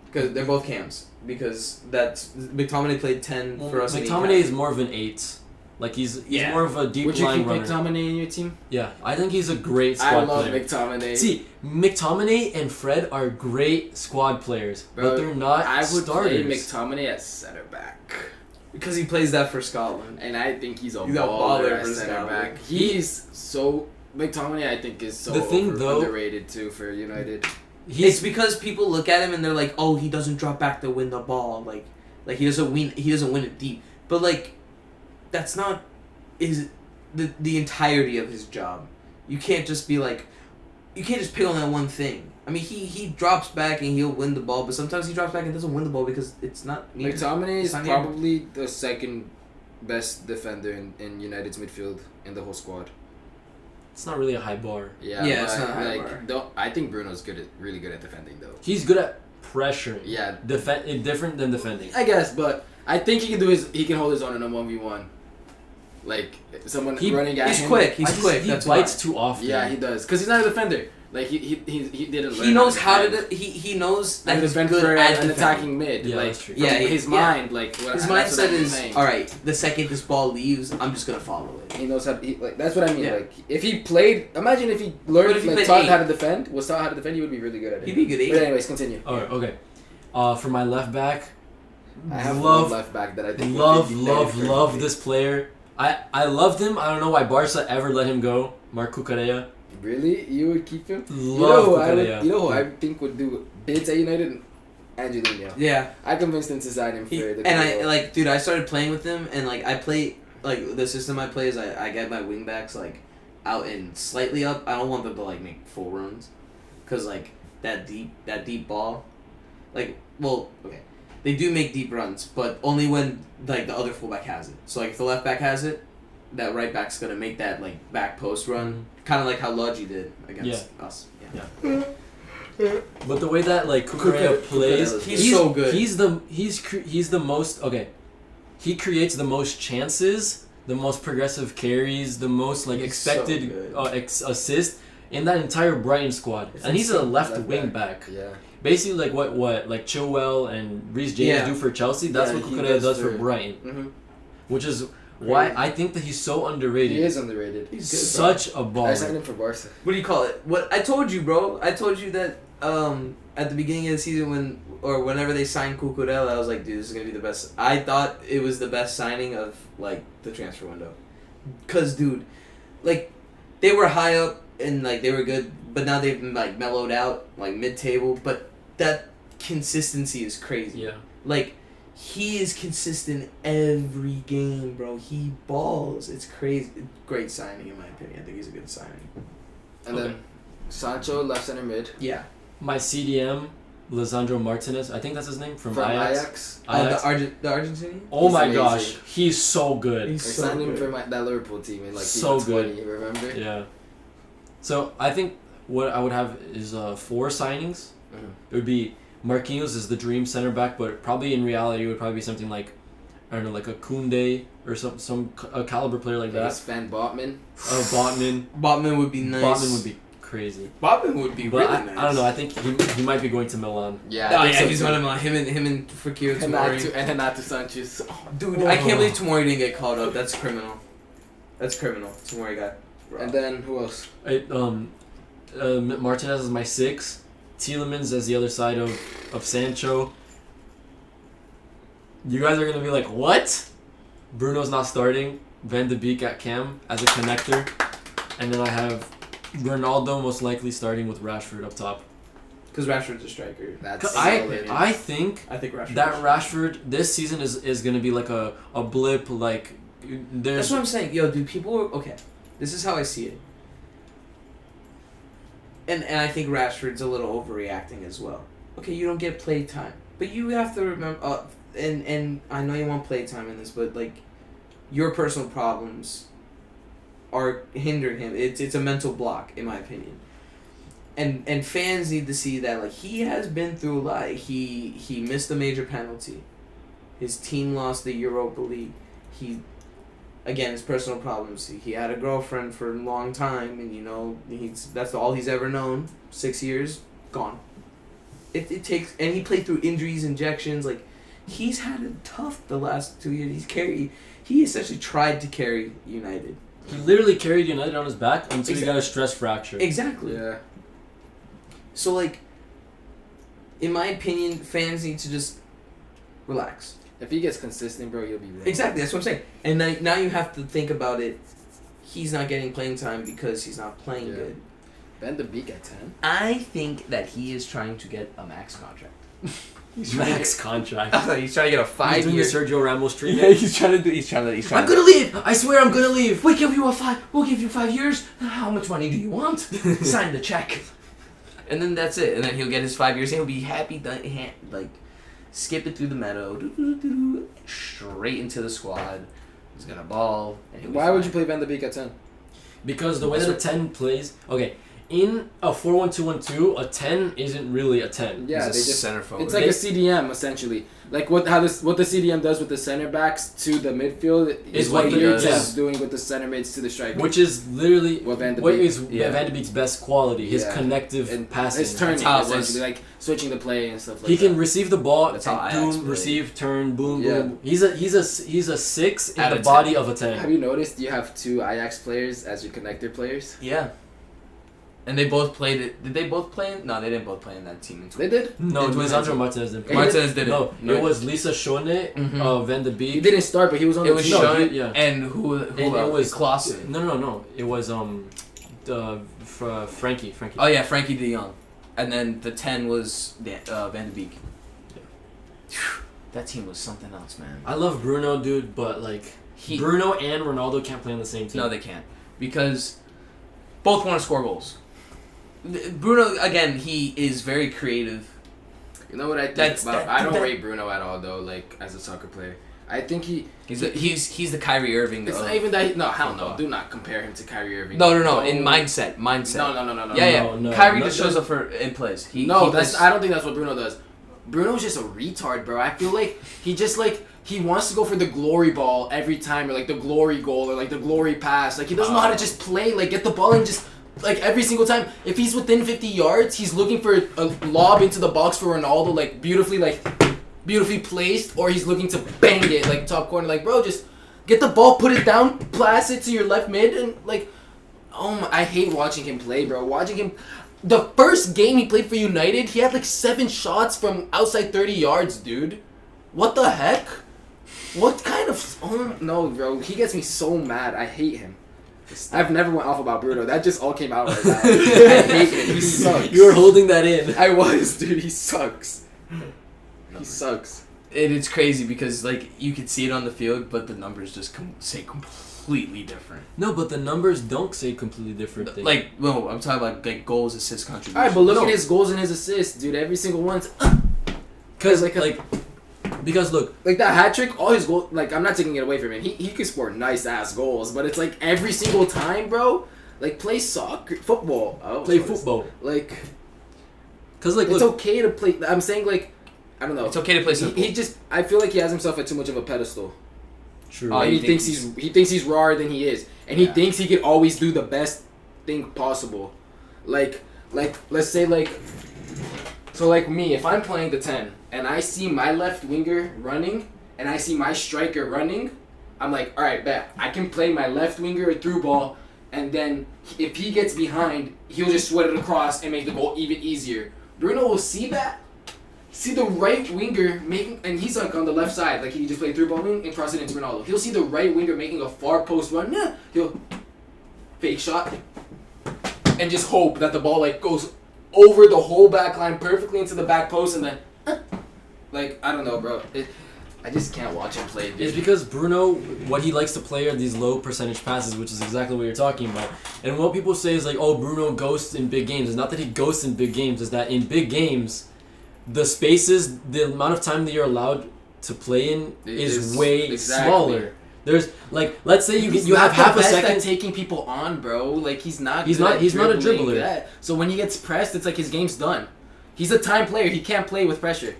because they're both Cams. Because that's McTominay played 10 for us. McTominay is more of an 8. Like he's more of a deep line runner. Would you keep McTominay in your team? Yeah, I think he's a great squad player. I love McTominay. See, McTominay and Fred are great squad players, but they're not starters. I would play McTominay as center back. Because he plays that for Scotland. And I think he's a baller for center back. McTominay, I think, is so underrated too for United. It's because people look at him and they're like, oh, he doesn't drop back to win the ball. Like he doesn't win it deep. But like, that's not the entirety of his job. You can't just be like, you can't just pick on that one thing. I mean, he drops back and he'll win the ball, but sometimes he drops back and doesn't win the ball because it's not. McTominay is probably the second best defender in United's midfield in the whole squad. It's not really a high bar. Yeah, it's not a high bar. I think Bruno's really good at defending though. He's good at pressuring. Yeah, different than defending. I guess, but I think he can hold his own in a 1v1. Like someone running at him. He's quick. He bites too often. Yeah, he does. Because he's not a defender. Like he didn't learn. He knows how to. He knows that he's good at an attacking mid. Yeah, like that's true. his mind, like his mindset is all right. The second this ball leaves, I'm just gonna follow it. He knows how. That's what I mean. Yeah. Like if he played, imagine if he learned, taught how to defend, he would be really good at it. He'd be good. But anyways, continue. All right, okay. For my left back, I have one left back that I think love this player. I loved him. I don't know why Barca ever let him go. Marc Cucurella. Really? You would keep him? Love Cucurella. You know who I think would do bids at United? Angelino. Yeah. I convinced him to sign him for the And I started playing with him, and I play, the system I play is I get my wingbacks, out and slightly up. I don't want them to, make full runs. Because, that deep ball, okay. They do make deep runs, but only when, the other fullback has it. So, if the left back has it, that right back's going to make that, back post run. Kind of like how Lodgy did against us. Yeah. But the way that, Cucurella plays, he's so good. He's the most, okay, he creates the most chances, the most progressive carries, the most like He's expected so assist in that entire Brighton squad, and he's a left wing back. Yeah. Basically, like what like Chilwell and Reece James do for Chelsea, that's what he Cucurella does for Brighton, Mm-hmm. which is why I think that he's so underrated. He is underrated. He's good, Such a I baller. signed him for Barca. What do you call it? What I told you, bro. I told you that at the beginning of the season whenever they signed Cucurella, I was like, dude, this is gonna be the best. I thought it was the best signing of like the transfer window, cause dude, like they were high up and like they were good, but now they've like mellowed out, like mid-table. But that consistency is crazy. Yeah. Like he is consistent every game, bro. He balls. It's crazy. Great signing in my opinion. I think he's a good signing. And then Sancho, left center mid. Yeah. My CDM, Lisandro Martinez, I think that's his name, from Ajax. Ajax. The Argentinian. Oh He's my amazing. gosh, he's so good. He's I so signed him good. for that Liverpool team in like So FIFA 20, remember? Yeah. So I think what I would have is 4 signings. Mhm. It would be Marquinhos is the dream center back, but probably in reality it would probably be something like, I don't know, like a Koundé or a caliber player like that. Sven Botman. Botman. Botman would be nice. Botman would be crazy. Botman would be But really I nice. don't know. I think he might be going to Milan. Yeah. Oh I think yeah, so he's too. one of my him and Fekir Tomori. And Renato Sanchez. Dude, I can't believe Tomori didn't get called up. That's criminal. That's criminal. Tomori got. And then who else? Martinez is my 6. Tielemans as the other side of Sancho. You guys are gonna be like, what? Bruno's not starting. Van de Beek at cam as a connector, and then I have Ronaldo most likely starting with Rashford up top. Because Rashford's a striker. That's I think I think Rashford. that Rashford this season is gonna be like a blip. Like That's there's what I'm saying. Yo, dude, people are okay. This is how I see it. And I think Rashford's a little overreacting as well. Okay, you don't get play time, but you have to remember. And I know you want play time in this, but like, your personal problems are hindering him. It's a mental block, in my opinion. And fans need to see that like he has been through a lot. He missed a major penalty. His team lost the Europa League. Again, his personal problems. He had a girlfriend for a long time, and that's all he's ever known. 6 years, gone. It takes, and he played through injuries, injections. Like, he's had it tough the last 2 years. He essentially tried to carry United. he literally carried United on his back until he got a stress fracture. Exactly. Yeah. So like, in my opinion, fans need to just relax. If he gets consistent, bro, you'll be wrong. Exactly, that's what I'm saying. And now you have to think about it. He's not getting playing time because he's not playing good. Van de Beek at 10. I think that he is trying to get a max contract. Max contract. He's trying to get a He's doing the 5-year. Sergio Ramos treatment. He's trying to. I'm gonna leave. I swear I'm gonna leave. We'll give you 5 years. How much money do you want? Sign the check. And then that's it. And then he'll get his 5 years. And he'll be happy. Like, skip it through the meadow, straight into the squad. He's gonna ball. And he'll be Why would fine. you play Van de Beek at 10? Because the way that a 10 plays, okay, in a 4-1-2-1-2, a 10 isn't really a 10. Yeah, He's they a just center forward. it's like a CDM essentially. Like what the CDM does with the center backs to the midfield is Is what what he you're does. just doing with the center mids to the striker. Which is literally What Van de what Beek- is Yeah. Van de Beek's best quality, his Yeah. connective and passing. It's turning how it was. essentially, like switching the play and stuff like He that. can receive the ball, That's how and Ajax boom, play. receive, turn, boom, Yeah. boom. He's a 6 in Out the of body 10. of a 10. Have you noticed you have 2 Ajax players as your connector players? Yeah. And they both played it. Did they both play? No, they didn't both play in that team. They did. No, In Lisandro Martinez didn't play. Martinez didn't. No, it was Lisa Shone, Mhm. Van de Beek. He didn't start, but he was on It the was team. No, Sean yeah. and who And it was Clausen. No. It was Frankie. Oh yeah, Frankie De Jong. And then the 10 was Van de Beek. That team was something else, man. I love Bruno, dude, but like Bruno and Ronaldo can't play on the same team. No, they can't. Because both want to score goals. Bruno, again, he is very creative. You know what I think That's- about? that- I don't that- rate Bruno at all though. Like as a soccer player, I think He's the Kyrie Irving. It's of not even that. No, hell no. football. Do not compare him to Kyrie Irving. No. In mindset. No. Yeah. No, Kyrie no, just shows up for in plays. No, that's. I don't think that's what Bruno does. Bruno's just a retard, bro. I feel like he wants to go for the glory ball every time, or like the glory goal, or like the glory pass. Like he doesn't know how to just play, like get the ball and just like every single time. If he's within 50 yards, he's looking for a lob into the box for Ronaldo, like beautifully placed, or he's looking to bang it like top corner. Like, bro, just get the ball, put it down, pass it to your left mid, and like, I hate watching him play, bro. Watching him. The first game he played for United, he had like 7 shots from outside 30 yards, dude. What the heck? What kind of... Oh, no, bro. He gets me so mad. I hate him. I've never went off about Bruno. That just all came out right now. I hate him. He sucks. You were holding that in. I was, dude. He sucks. He sucks. It's crazy because, like, you could see it on the field, but the numbers just say completely different. No, but the numbers don't say completely different things. Like, no, I'm talking about, like, goals, assists, contributions. Alright, but look at his goals and his assists, dude. Every single one's... Because, because look, like that hat trick, all his goals, like I'm not taking it away from him. He can score nice ass goals, but it's like every single time, bro. Like play football. Football. Like, cause like it's look, okay to play. I'm saying like, I don't know. It's okay to play simple. He just, I feel like he has himself at too much of a pedestal. True. And he thinks he's rawer than he is, and he thinks he can always do the best thing possible. Like let's say like. So like me, if I'm playing the 10 and I see my left winger running and I see my striker running, I'm like, all right, bet I can play my left winger a through ball, and then if he gets behind, he'll just sweat it across and make the goal even easier. Bruno will see that, see the right winger making, and he's like on the left side, like he just played through ball and cross it into Ronaldo. He'll see the right winger making a far post run, he'll fake shot and just hope that the ball like goes over the whole back line perfectly into the back post, and then like I don't know, bro. I just can't watch him play, dude. It's because Bruno, what he likes to play are these low percentage passes, which is exactly what you're talking about. And what people say is like, oh, Bruno ghosts in big games. It's not that he ghosts in big games. It's that in big games, the spaces, the amount of time that you're allowed to play in is way smaller. There's like, let's say you have half a second at taking people on, bro. Like he's not a dribbler. That. So when he gets pressed, it's like his game's done. He's a time player. He can't play with pressure.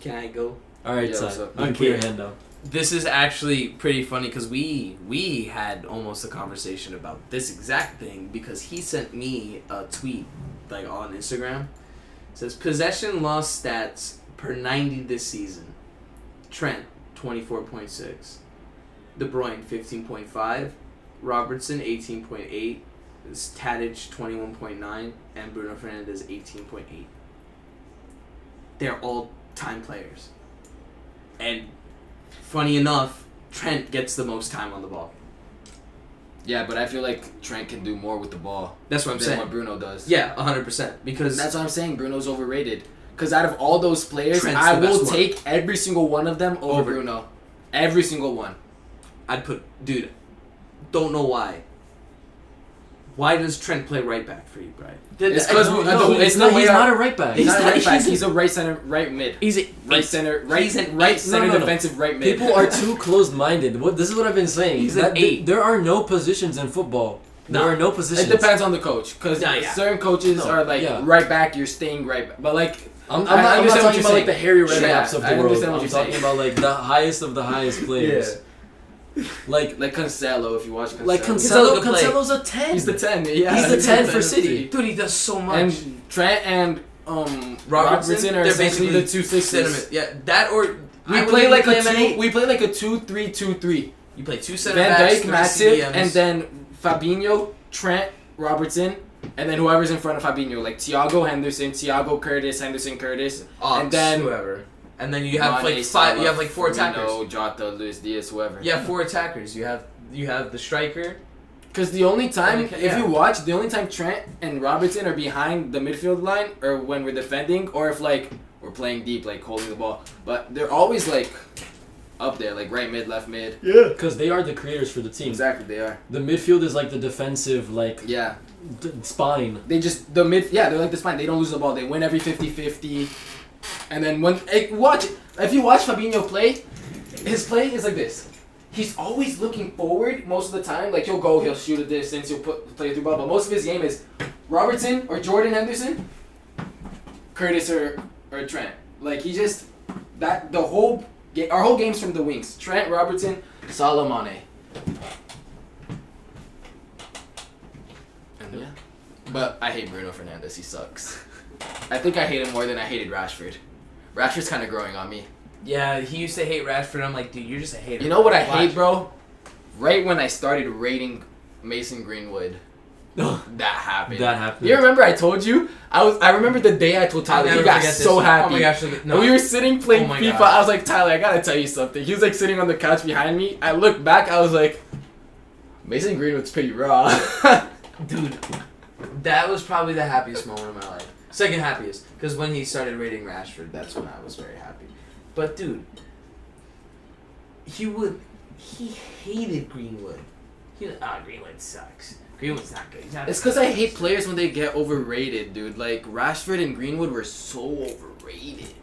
Can I go? All right, son. You can put your hand down. This is actually pretty funny because we had almost a conversation about this exact thing because he sent me a tweet like on Instagram. It says possession loss stats per 90 this season. Trent 24.6, De Bruyne 15.5, Robertson 18.8, Tadic 21.9, and Bruno Fernandes 18.8. They're all time players. And funny enough, Trent gets the most time on the ball. Yeah, but I feel like Trent can do more with the ball. That's what I'm saying. Than what Bruno does. Yeah, 100%. Because that's what I'm saying. Bruno's overrated. Because out of all those players, Trent's I the best will one. take every single one of them over Bruno. Every single one. I'd put... Dude, don't know why. Why does Trent play right back for you, Brian? It's because he's not a right back. He's not a right back. He's a right center, right mid. He's a right center, right center defensive right mid. People are too closed-minded. This is what I've been saying. He's an 8. There are no positions in football. There are no positions. It depends on the coach. Because certain coaches are like right back, you're staying right back. But like... I'm not talking about like the Harry Redknapp's of the world. I'm talking about like the highest of the highest players. Yeah. Like Cancelo, if you watch Cancelo. Like Cancelo's a 10. He's the 10, yeah. He's the 10 for City. Dude, he does so much. And Trent and Robertson are essentially the 2 6s. Yeah, that or... We play like a 2-3-2-3. You play 2 center Van backs, Dijk, 3 Matip, CDMs. and then Fabinho, Trent, Robertson, and then whoever's in front of Fabinho, like Thiago Henderson, Thiago Curtis, Henderson Curtis, and then whoever. And then you have Mane, like Salah, 5. You have like 4 attackers. Firmino, Jota, Luis Diaz, whoever. You have 4 attackers. You have the striker. Because the only time, if you watch, the only time Trent and Robertson are behind the midfield line, or when we're defending, or if like we're playing deep, like holding the ball. But they're always like up there, like right mid, left mid. Yeah. Because they are the creators for the team. Exactly, they are. The midfield is like the defensive, like spine. They just they're like the spine. They don't lose the ball. They win every 50-50. And then if you watch Fabinho play, his play is like this. He's always looking forward most of the time. Like he'll shoot a distance, he'll play through ball. But most of his game is Robertson or Jordan Henderson, Curtis or or Trent. Like he just that the whole our whole game's from the wings. Trent, Robertson, Salah, Mane. And yeah. But I hate Bruno Fernandes. He sucks. I think I hate him more than I hated Rashford. Rashford's kind of growing on me. Yeah, he used to hate Rashford. I'm like, dude, you're just a hater. You know what I hate, bro? Right when I started rating Mason Greenwood, that happened. You remember I told you? I remember the day I told Tyler. He got so happy. Oh my gosh, no. We were sitting playing FIFA. God. I was like, Tyler, I gotta tell you something. He was like sitting on the couch behind me. I looked back. I was like, Mason Greenwood's pretty raw. Dude, that was probably the happiest moment of my life. Second happiest, because when he started rating Rashford, that's when I was very happy. But dude, he hated Greenwood. Greenwood sucks. Greenwood's not good. It's because I hate players when they get overrated, dude. Like Rashford and Greenwood were so overrated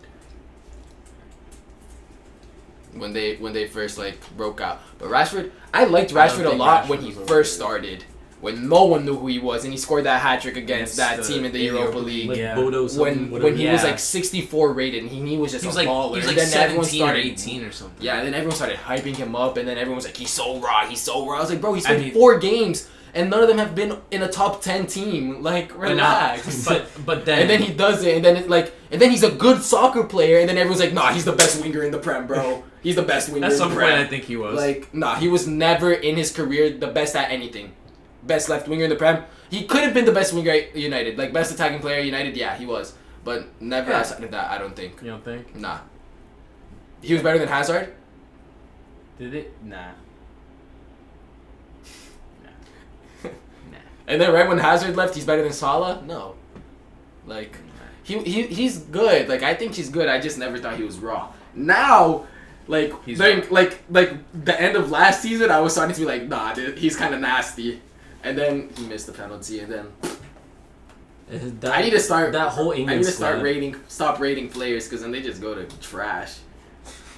when they first like broke out. But Rashford, I liked Rashford a lot when he first started. When no one knew who he was, and he scored that hat trick against that team in the Europa League. Like yeah. When he was like 64 rated, and he was just a baller. He was like and then 17 or 18 or something. Yeah, and then everyone started hyping him up, and then everyone was like, he's so raw. I was like, bro, he's played 4 games, and none of them have been in a top 10 team. Like, relax. But then and then he does it, and then he's a good soccer player, and then everyone's like, nah, he's the best winger in the Prem, bro. He's the best winger in the Prem. At some point, I think he was. Like, nah, he was never in his career the best at anything. Best left winger in the Prem. He could have been the best winger at United. Like, best attacking player at United, yeah, he was. But never outside of that, I don't think. You don't think? Nah. He was better than Hazard? Did it? Nah. And then right when Hazard left, he's better than Salah? No. Like, he's good. Like, I think he's good. I just never thought he was raw. Now, like, like the end of last season, I was starting to be like, nah, dude, he's kind of nasty. And then he missed the penalty, and then I need to start that whole England. I need to stop rating players, because then they just go to trash,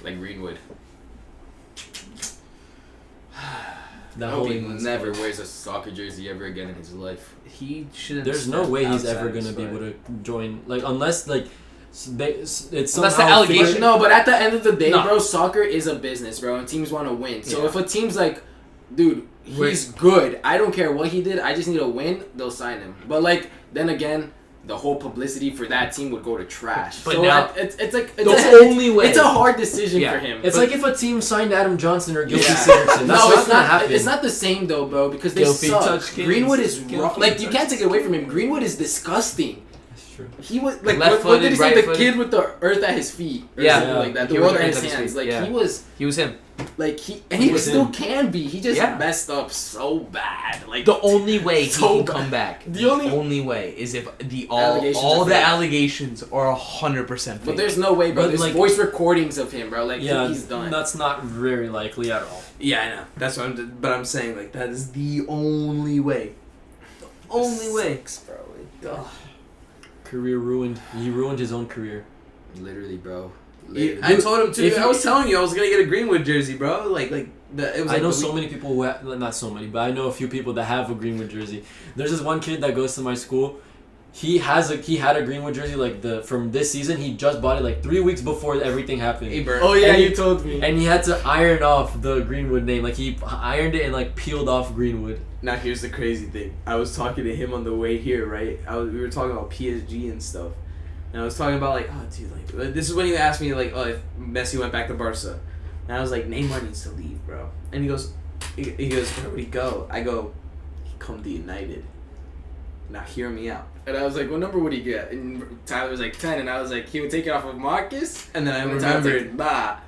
like Greenwood. That whole England never wears a soccer jersey ever again in his life. He shouldn't. There's no way he's ever gonna be able to join, like, unless like it's somehow the allegation. No, but at the end of the day, bro, soccer is a business, bro, and teams want to win. So if a team's like, dude, he's good, I don't care what he did, I just need to win, they'll sign him. But like, then again, the whole publicity for that team would go to trash. But so now, it's like the only way. It's a hard decision for him. It's like if a team signed Adam Johnson or Gilfie Sigurdsson. That's not happen. It's not the same though, bro, because they suck. Greenwood is rough. Like, you can't take it away from him. Greenwood is disgusting. He was like, what did he say? The kid with the earth at his feet, or something like that. The world at his hands. Like, he was him. Like, he still can be. He just messed up so bad. Like, the only way he can come back. The only way is if all the allegations are 100%. But there's no way, bro. There's like, voice recordings of him, bro. Like, he's done. That's not very likely at all. Yeah, I know. That's what I'm saying. Like, that is the only way. The only way, bro. Career ruined. He ruined his own career. Literally, bro. I told him to. I was telling you I was gonna get a Greenwood jersey, bro. It was. I know so many people who not so many, but I know a few people that have a Greenwood jersey. There's this one kid that goes to my school. He had a Greenwood jersey from this season. He just bought it like 3 weeks before everything happened. Hey, Bert. Oh yeah, you told me. And he had to iron off the Greenwood name. Like, he ironed it and like peeled off Greenwood. Now here's the crazy thing. I was talking to him on the way here, right? We were talking about PSG and stuff. And I was talking about, like, oh, dude, like, this is when he asked me, like, oh, if Messi went back to Barca. And I was like, Neymar needs to leave, bro. And he goes, where would he go? I go, he'd come to United. Now hear me out. And I was like, what number would he get? And Tyler was like 10, and I was like, he would take it off of Marcus? And then I remembered, nah.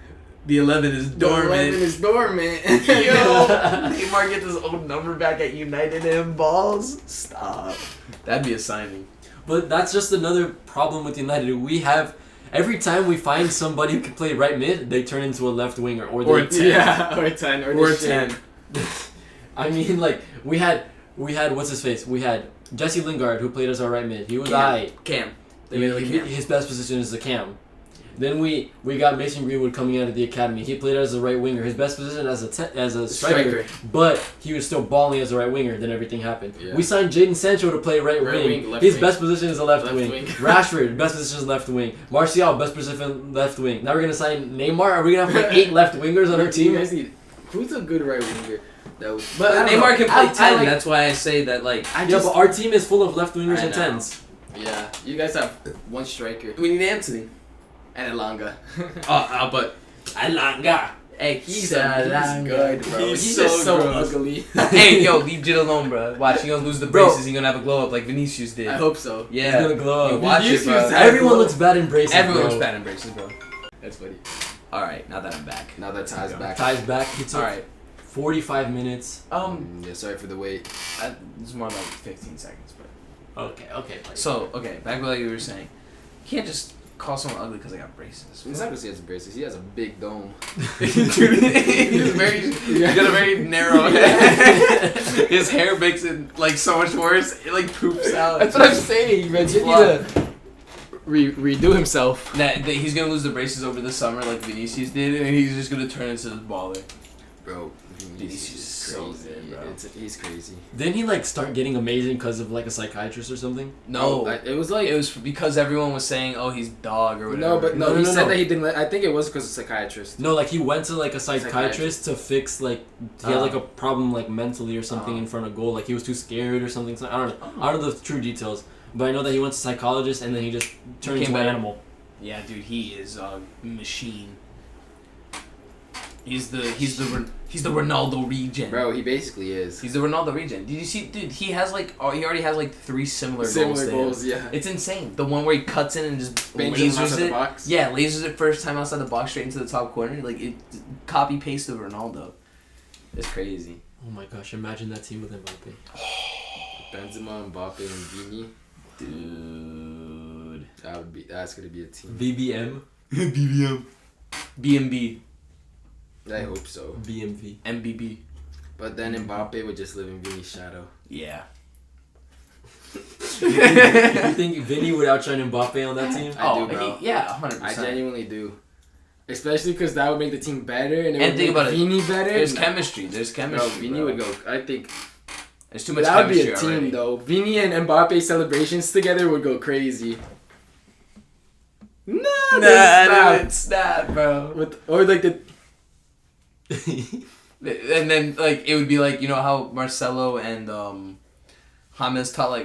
The 11 is dormant. The 11 is dormant. Yo, Neymar gets his old number back at United and balls. Stop. That'd be a signing. But that's just another problem with United. We have, every time we find somebody who can play right mid, they turn into a left winger. Or 10. Yeah, or 10. Or 10. I mean, like, we had, what's his face? We had Jesse Lingard, who played as our right mid. He was Cam. His best position is the cam. Then we got Mason Greenwood coming out of the academy. He played as a right winger. His best position as a striker, but he was still balling as a right winger. Then everything happened. Yeah. We signed Jadon Sancho to play right wing. His best position is a left wing. Rashford, best position is left wing. Martial, best position left wing. Now we're gonna sign Neymar. Are we gonna have like 8 left wingers on our team? Who's a good right winger? But Neymar can play 10. That's why I say that. Like, but our team is full of left wingers and 10s. Yeah, you guys have one striker. We need Anthony. And Elanga. But Elanga. Hey, he's good, bro. He's just so ugly. Hey, yo, leave Jit alone, bro. Watch, he's gonna lose the braces. He's gonna have a glow up like Vinicius did. I hope so. Yeah, he's gonna glow up. Watch it, bro. Everyone looks bad in braces. Everyone looks bad in braces, bro. That's funny. All right, now that I'm back. Now that Ty's back. Ty's back. He took all right. 45 minutes. Yeah, sorry for the wait. It's more like 15 seconds, but. Okay. So, back to what you were saying. You can't just call someone ugly because they got braces. It's not because he has braces. He has a big dome. He's got a very narrow head. His hair makes it like so much worse. It like poops out. That's what I'm saying. Man, you need to redo himself. That he's gonna lose the braces over the summer like Vinicius did, and he's just gonna turn into this baller. Bro, Vinicius is so good, bro. He's crazy. Didn't he like start getting amazing because of like a psychiatrist or something? No, it was because everyone was saying, "Oh, he's dog" or whatever. No, he said that he didn't. I think it was because of psychiatrist. No, like he went to like a psychiatrist to fix like he had like a problem like mentally or something in front of goal. Like he was too scared or something. So, I don't know the true details, but I know that he went to a psychologist and then he just turned into an animal. Yeah, dude, he is a machine. He's the Ronaldo regen. Bro, he basically is. He's the Ronaldo regen. Did you see, dude? He already has like 3 similar goals. Yeah. It's insane. The one where he cuts in and just lasers it. The box. Yeah, lasers it first time outside the box straight into the top corner. Like it, copy paste of Ronaldo. It's crazy. Oh my gosh! Imagine that team with Mbappe. Benzema, Mbappe, and Vini. Dude, that's gonna be a team. BBM. BMB. I hope so. BMV. MBB. But then Mbappe would just live in Vini's shadow. Yeah. You think Vinny would outshine Mbappe on that team? I do, bro. 100%. I genuinely do. Especially because that would make the team better and it would think about Vini better. There's chemistry. Bro, Vini would go. I think there's too much that would chemistry be a team already. though. Vini and Mbappe celebrations together would go crazy. Nah, it's not, bro. Or like the. And then like it would be like, you know how Marcelo and James taught they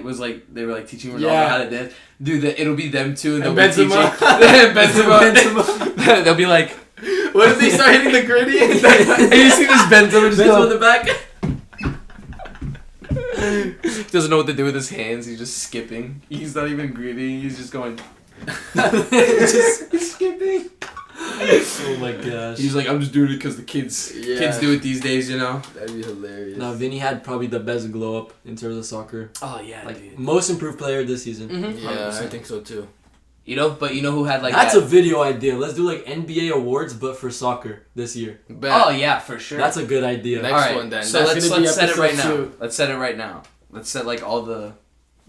were like teaching Ronaldo how to dance. Dude, it'll be them two and they'll be teaching Benzema. They'll be like, what if they start hitting the gritty? And you see this Benzema just Benzema in the back. Doesn't know what to do with his hands. He's just skipping. He's not even gritty. He's just going. He's skipping. Oh my gosh. He's like, I'm just doing it because the kids do it these days, you know? That'd be hilarious. Now, Vinny had probably the best glow up in terms of soccer. Oh, yeah, like, dude. most improved player this season. Mm-hmm. Yeah, I think so too. You know who had like That's a video idea. Let's do like NBA awards, but for soccer this year. Oh, yeah, for sure. That's a good idea. Next all right, one then. So let's set it right now. 2. Let's set it right now. Let's set like all the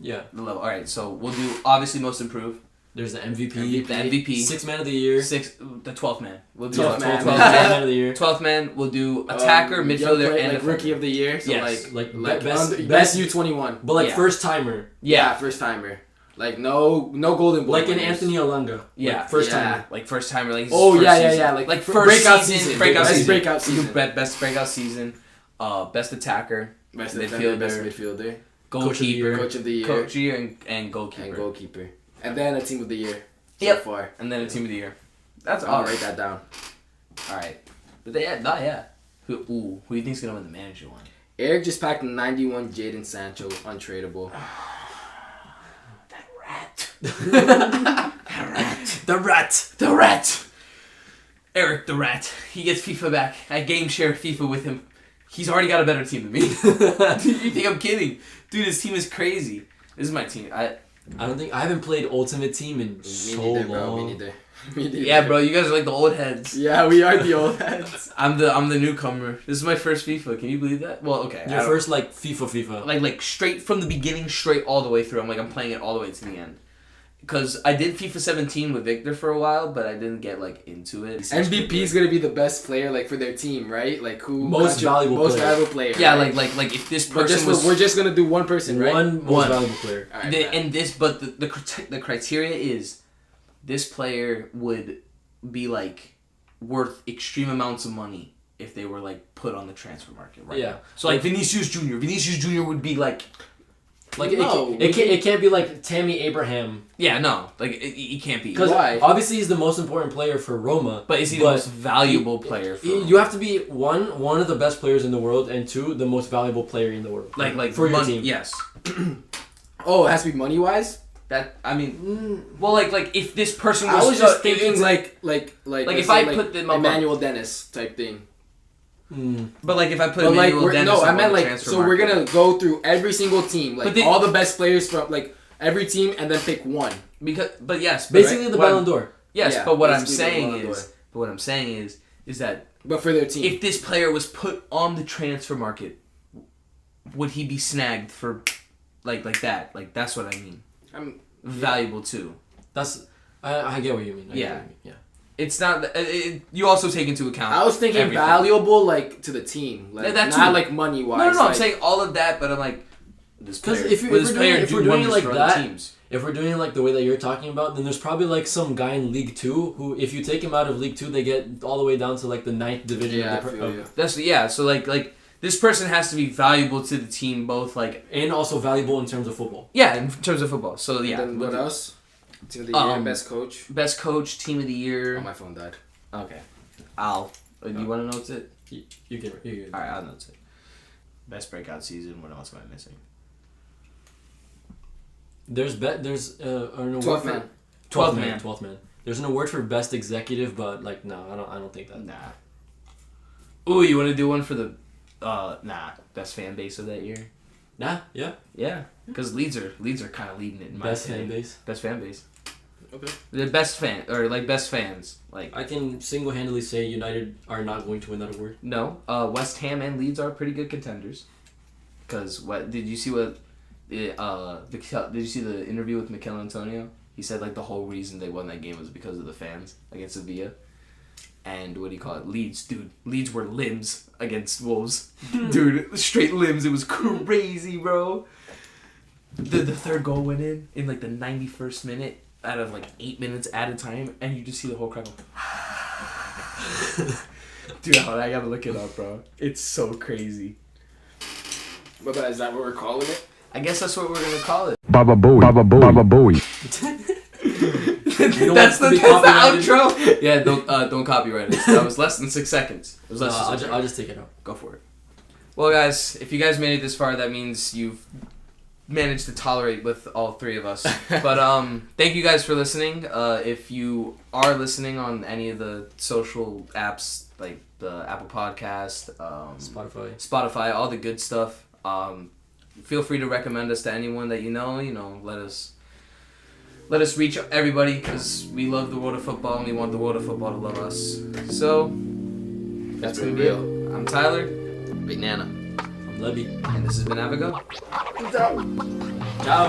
level. All right, so we'll do obviously most improved. There's the MVP. The MVP. 6th man of the year. The 12th man. We'll do 12th man. 12th man of the year. 12th man. We'll do attacker, midfielder, and like rookie of the year. So yes. like best U21. But like first timer. Yeah, first timer. Like no golden boy. Like winners. an Anthony Alanga. Yeah, like first timer. Like first timer. Like Like first breakout season. Best breakout season. Best breakout season. Best attacker. Best midfielder. Best midfielder. Goalkeeper. Coach of the year. Coach of the year and goalkeeper. And then a team of the year. So far. And then a team of the year. That's I'll write that down. All right. But yeah. Who do you think's gonna win the manager one? Eric just packed 91 Jadon Sancho untradeable. The rat. Eric the rat. He gets FIFA back. I game share FIFA with him. He's already got a better team than me. You think I'm kidding? Dude, his team is crazy. This is my team. I don't think I haven't played Ultimate Team in so long. Me neither. Yeah, bro, you guys are like the old heads. Yeah, we are the old heads. I'm the newcomer. This is my first FIFA. Can you believe that? Well, okay. Your first like FIFA. Like straight from the beginning, straight all the way through. I'm playing it all the way to the end. because I did FIFA 17 with Victor for a while, but I didn't get like into it. MVP is gonna be the best player like for their team, right? Like who Most valuable player. Yeah, right? like if this But person was we're just gonna do one person, right? One most valuable player. All right, the, Matt. and this, but the criteria is this player would be like worth extreme amounts of money if they were like put on the transfer market, right? Yeah. Now. So like Vinicius Jr. Vinicius Jr. would be like No, it can't be like Tammy Abraham. yeah, no, like it can't be. Because Why? obviously he's the most important player for Roma. But is he the most valuable player? For You have to be one of the best players in the world, and two, the most valuable player in the world. like for your money, team. yes. Oh, it has to be money wise. That I mean, well, like if this person I was, was just thinking like Like let's if say, I put them up Emmanuel Dennis type thing. but like if I put But like Emmanuel Dennis no, up I on meant the like transfer so we're market. gonna go through every single team, like But they- all the best players from like every team, and then pick one. But yes, Basically right? the What Ballon I'm- d'Or. Yes, Yeah, but what I'm basically the saying Ballon d'Or. is that But for their team, if this player was put on the transfer market, would he be snagged for like that? Like that's what I mean. I'm Valuable too. That's I get what you mean. I get Yeah. what you mean. Yeah. It's not. You also take into account. I was thinking everything. valuable like to the team, like Yeah, that not too. like money wise. No, I'm like, saying all of that, but I'm like, this player. Because if will this we're player doing, if do we're doing it wonders like for that, other teams? if we're doing it like the way that you're talking about, then there's probably like some guy in League 2 who, if you take him out of League 2, they get all the way down to like the 9th division. Yeah, of the I feel you. That's yeah. So like this person has to be valuable to the team, both like And also valuable in terms of football. yeah, in terms of football. So yeah. Then what else? Team of the year, best coach. Best coach, team of the year. Oh, my phone died. Okay. I'll. Do you want to note it? You can. All right, I'll note it. Best breakout season. What else am I missing? There's an award 12th for man. 12th man. There's an award for best executive, but like no, I don't think that. Nah. Ooh, you want to do one for the best fan base of that year? Nah, yeah. Yeah, because Leeds are kind of leading it in my Best opinion. fan base. Best fan base. Okay. The best fan or like best fans. Like I can single-handedly say United are not going to win that award. no, West Ham and Leeds are pretty good contenders. Because what did you see? Did you see the interview with Mikel Antonio? He said like the whole reason they won that game was because of the fans against Sevilla. And what do you call it? Leeds, dude. Leeds were limbs against Wolves. Dude, straight limbs. It was crazy, bro. The third goal went in like the 91st minute out of like 8 minutes at a time, and you just see the whole crowd go, dude, I gotta look it up, bro. It's so crazy. But is that what we're calling it? I guess that's what we're gonna call it. Baba Booey. Baba Booey. Baba Booey. That's the be copyrighted. outro. Yeah, don't copyright it. That was less than 6 seconds. It was No, less than 6 I'll just take it out. Go for it. Well, guys, if you guys made it this far, that means you've managed to tolerate with all three of us. But thank you guys for listening. If you are listening on any of the social apps like the Apple Podcast, Spotify, all the good stuff, feel free to recommend us to anyone that you know. You know, let us reach everybody because we love the world of football and we want the world of football to love us. So that's gonna be it. I'm Tyler. Big Nana. I'm Levy. And this has been Avigo. Ciao.